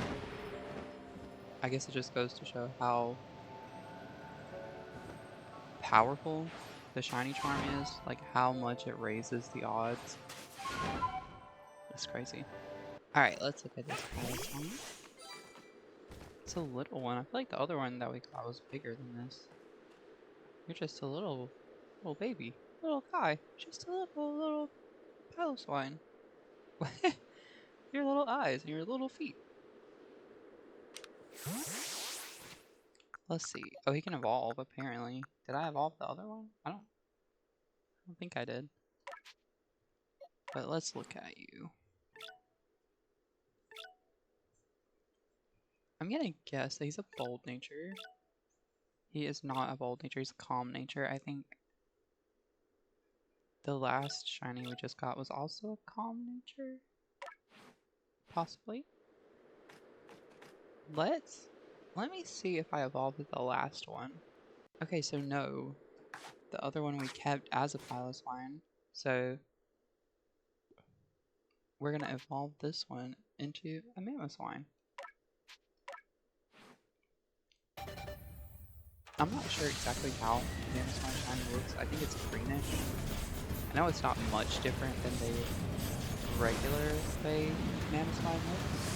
A: I guess it just goes to show how powerful the shiny charm is, like how much it raises the odds. It's crazy. Alright, let's look at this Piloswine. It's a little one. I feel like the other one that we got was bigger than this. You're just a little baby. Little guy. Just a little Piloswine. Your little eyes and your little feet. Let's see. Oh, he can evolve, apparently. Did I evolve the other one? I don't think I did. But let's look at you. I'm gonna guess that he's a bold nature. He is not a bold nature, he's a calm nature. I think the last shiny we just got was also a calm nature. Possibly. Let me see if I evolved with the last one. Okay, so no. The other one we kept as a Piloswine. So we're gonna evolve this one into a Mamoswine. I'm not sure exactly how Mamoswine shiny looks. I think it's greenish. I know it's not much different than the regular way Mamoswine looks.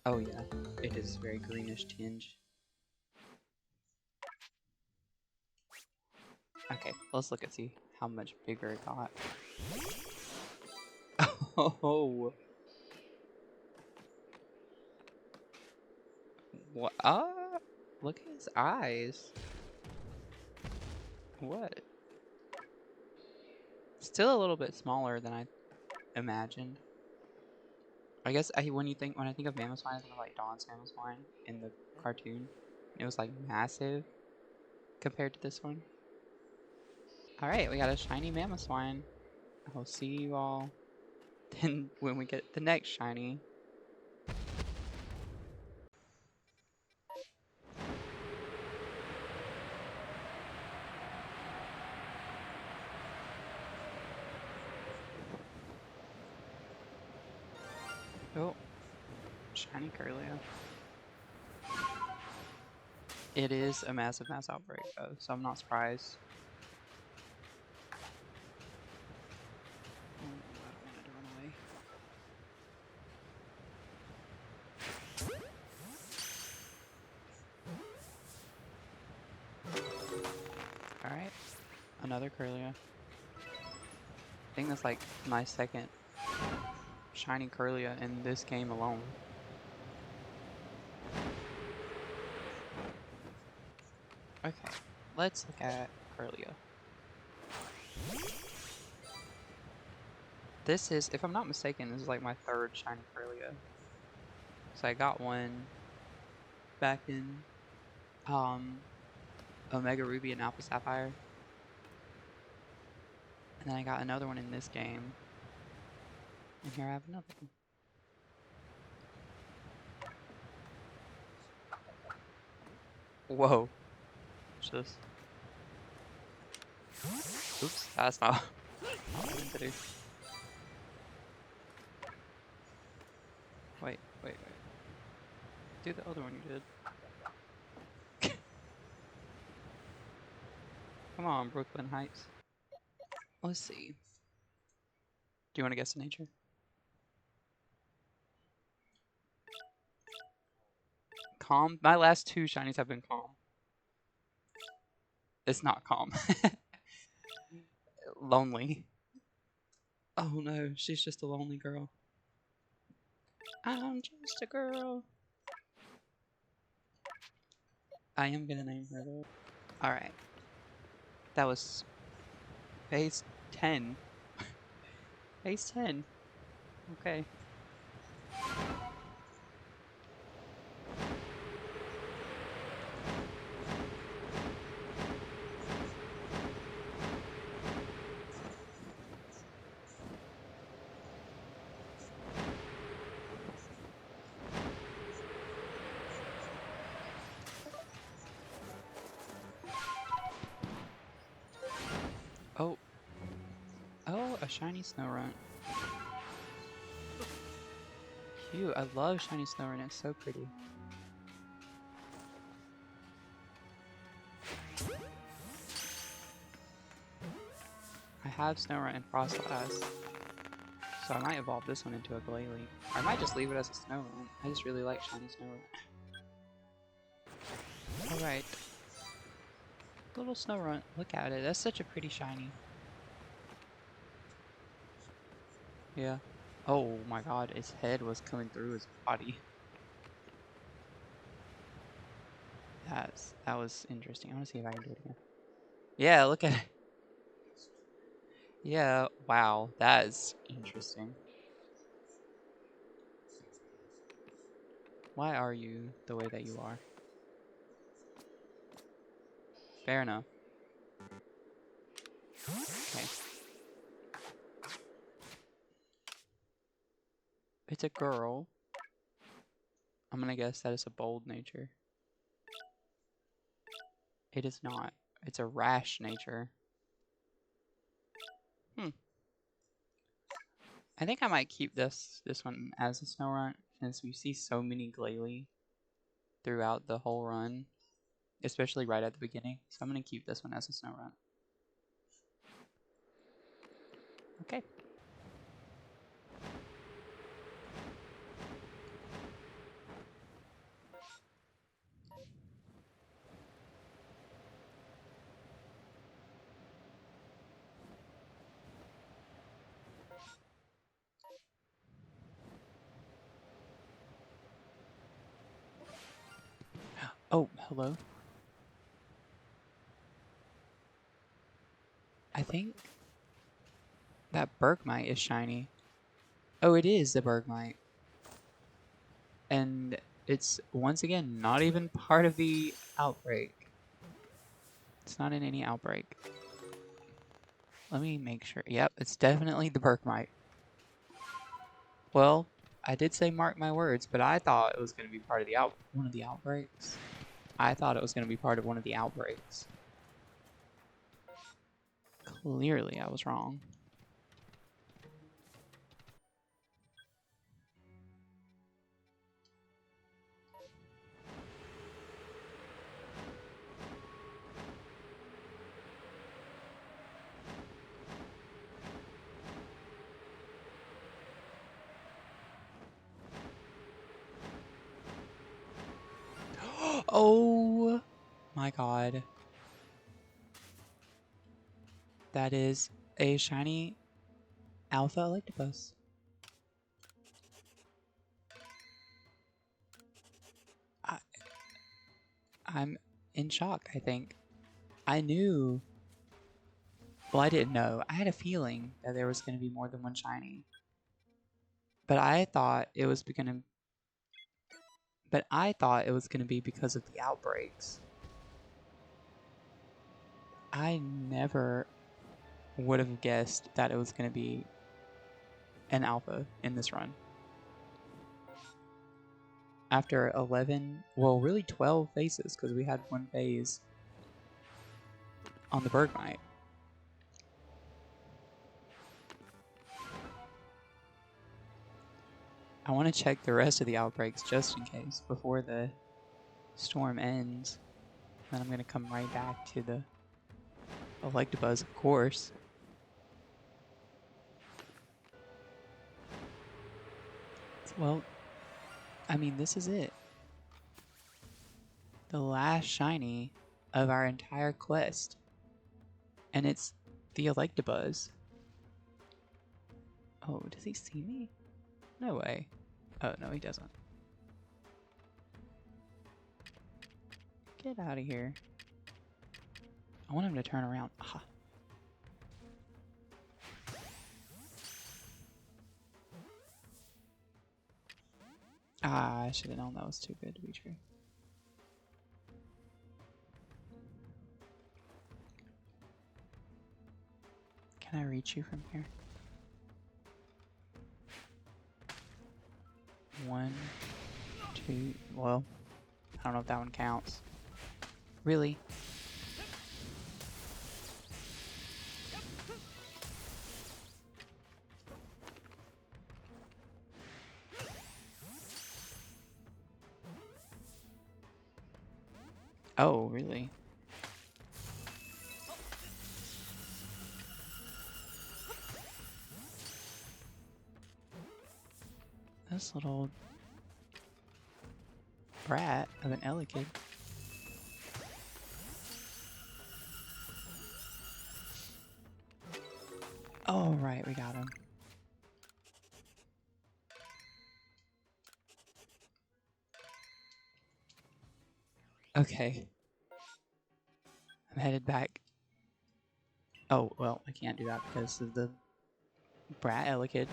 A: Oh yeah, it is very greenish tinge. Okay, let's look and see how much bigger it got. Oh. What? Look at his eyes. What? Still a little bit smaller than I imagined. I guess when I think of Mamoswine, I think of like Dawn's Mamoswine in the cartoon. It was like massive compared to this one. Alright, we got a shiny Mamoswine. I'll see you all then when we get the next shiny. Oh, shiny Curlia. It is a massive mass outbreak though, so I'm not surprised. Oh, I don't want it to run away. Alright, another Curlia. I think that's like my second shiny Curlia in this game alone. Okay, let's look at Curlia. This is, if I'm not mistaken, this is like my third shiny Curlia. So I got one back in Omega Ruby and Alpha Sapphire. And then I got another one in this game. And here I have another one. Whoa. Watch this. Oops, that's not what I meant to do. Wait. Do the other one you did. Come on, Brooklyn Heights. Let's see. Do you want to guess the nature? Calm. My last two shinies have been calm. It's not calm. Lonely. Oh no, she's just a lonely girl. I'm just a girl. I am gonna name her though. Alright. That was phase 10. Phase 10. Okay. Oh. Oh, a shiny Snorunt. Cute. I love shiny Snorunt. It's so pretty. I have Snorunt and Frostlass, so I might evolve this one into a Glalie. Or I might just leave it as a Snorunt. I just really like shiny Snorunt. Alright. Little Snorunt. Look at it. That's such a pretty shiny. Yeah. Oh my god, its head was coming through its body. That was interesting. I want to see if I can do it again. Yeah, look at it. Yeah, wow, that is interesting. Why are you the way that you are? Fair enough. Okay. It's a girl. I'm gonna guess that it's a bold nature. It is not. It's a rash nature. I think I might keep this one as a Snorunt, since we see so many Glalie throughout the whole run, especially right at the beginning. So I'm gonna keep this one as a Snorunt. Okay. Oh, hello. I think that Bergmite is shiny. Oh, it is the Bergmite. And it's, once again, not even part of the outbreak. It's not in any outbreak. Let me make sure. Yep, it's definitely the Bergmite. Well, I did say mark my words, but I thought it was going to be part of the one of the outbreaks. I thought it was going to be part of one of the outbreaks. Clearly, I was wrong. Oh my god. That is a shiny Alpha Electabuzz. I'm in shock, I think. I knew. Well, I didn't know. I had a feeling that there was going to be more than one shiny. But I thought it was going to. But I thought it was going to be because of the outbreaks. I never would have guessed that it was going to be an alpha in this run. After 11, well, really 12 phases, because we had one phase on the Bergmite. I want to check the rest of the outbreaks just in case before the storm ends. Then I'm going to come right back to the Electabuzz, of course. Well, I mean, this is it. The last shiny of our entire quest. And it's the Electabuzz. Oh, does he see me? No way. Oh, no, he doesn't. Get out of here. I want him to turn around. Aha. Ah, I should have known that was too good to be true. Can I reach you from here? 1, 2, well, I don't know if that one counts. Really? Oh, really? This little brat of an Elekid. Oh, right, we got him. Okay. I'm headed back. Oh, well, I can't do that because of the brat Elekid.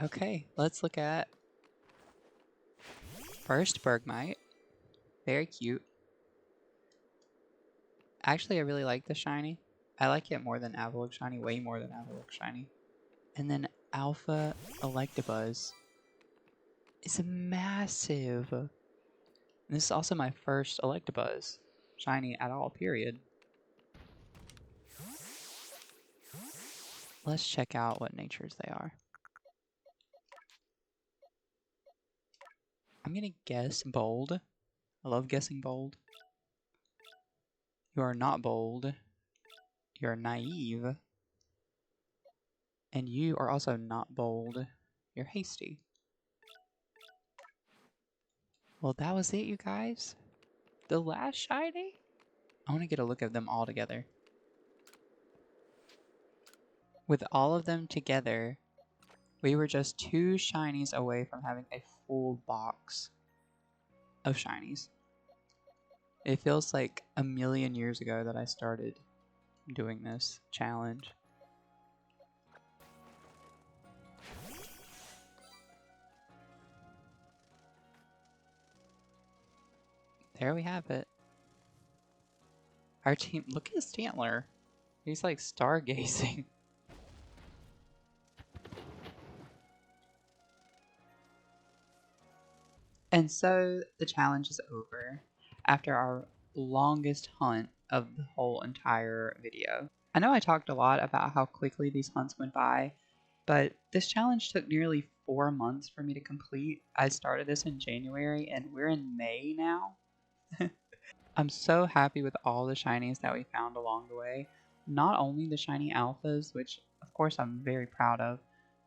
A: Okay, let's look at first Bergmite. Very cute. Actually, I really like the shiny. I like it more than Avalok shiny, way more than Avalok shiny. And then Alpha Electabuzz is massive. And this is also my first Electabuzz shiny at all, period. Let's check out what natures they are. I'm gonna guess bold. I love guessing bold. You are not bold. You're naive. And you are also not bold. You're hasty. Well, that was it, you guys. The last shiny? I want to get a look at them all together. With all of them together, we were just 2 shinies away from having a full box of shinies. It feels like a million years ago that I started doing this challenge. There we have it. Our team, look at Stantler. He's like stargazing. And so the challenge is over after our longest hunt of the whole entire video. I know I talked a lot about how quickly these hunts went by, but this challenge took nearly 4 months for me to complete. I started this in January and we're in May now. I'm so happy with all the shinies that we found along the way. Not only the shiny alphas, which of course I'm very proud of,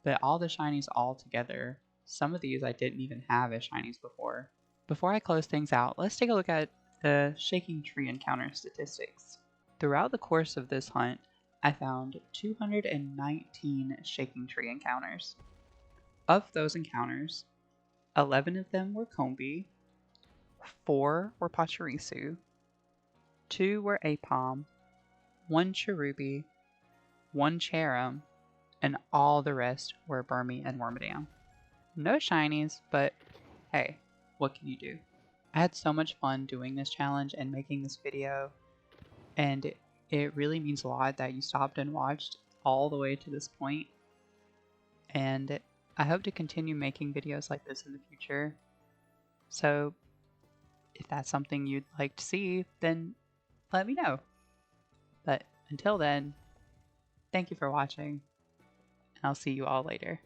A: but all the shinies all together. Some of these I didn't even have as shinies before. Before I close things out, let's take a look at the shaking tree encounter statistics. Throughout the course of this hunt, I found 219 shaking tree encounters. Of those encounters, 11 of them were Combi, 4 were Pachirisu, 2 were Apom, 1 Cherubi, 1 Cherim, and all the rest were Burmy and Wormadam. No shinies, but hey, what can you do? I had so much fun doing this challenge and making this video, and it really means a lot that you stopped and watched all the way to this point. And I hope to continue making videos like this in the future. So if that's something you'd like to see, then let me know. But until then, thank you for watching, and I'll see you all later.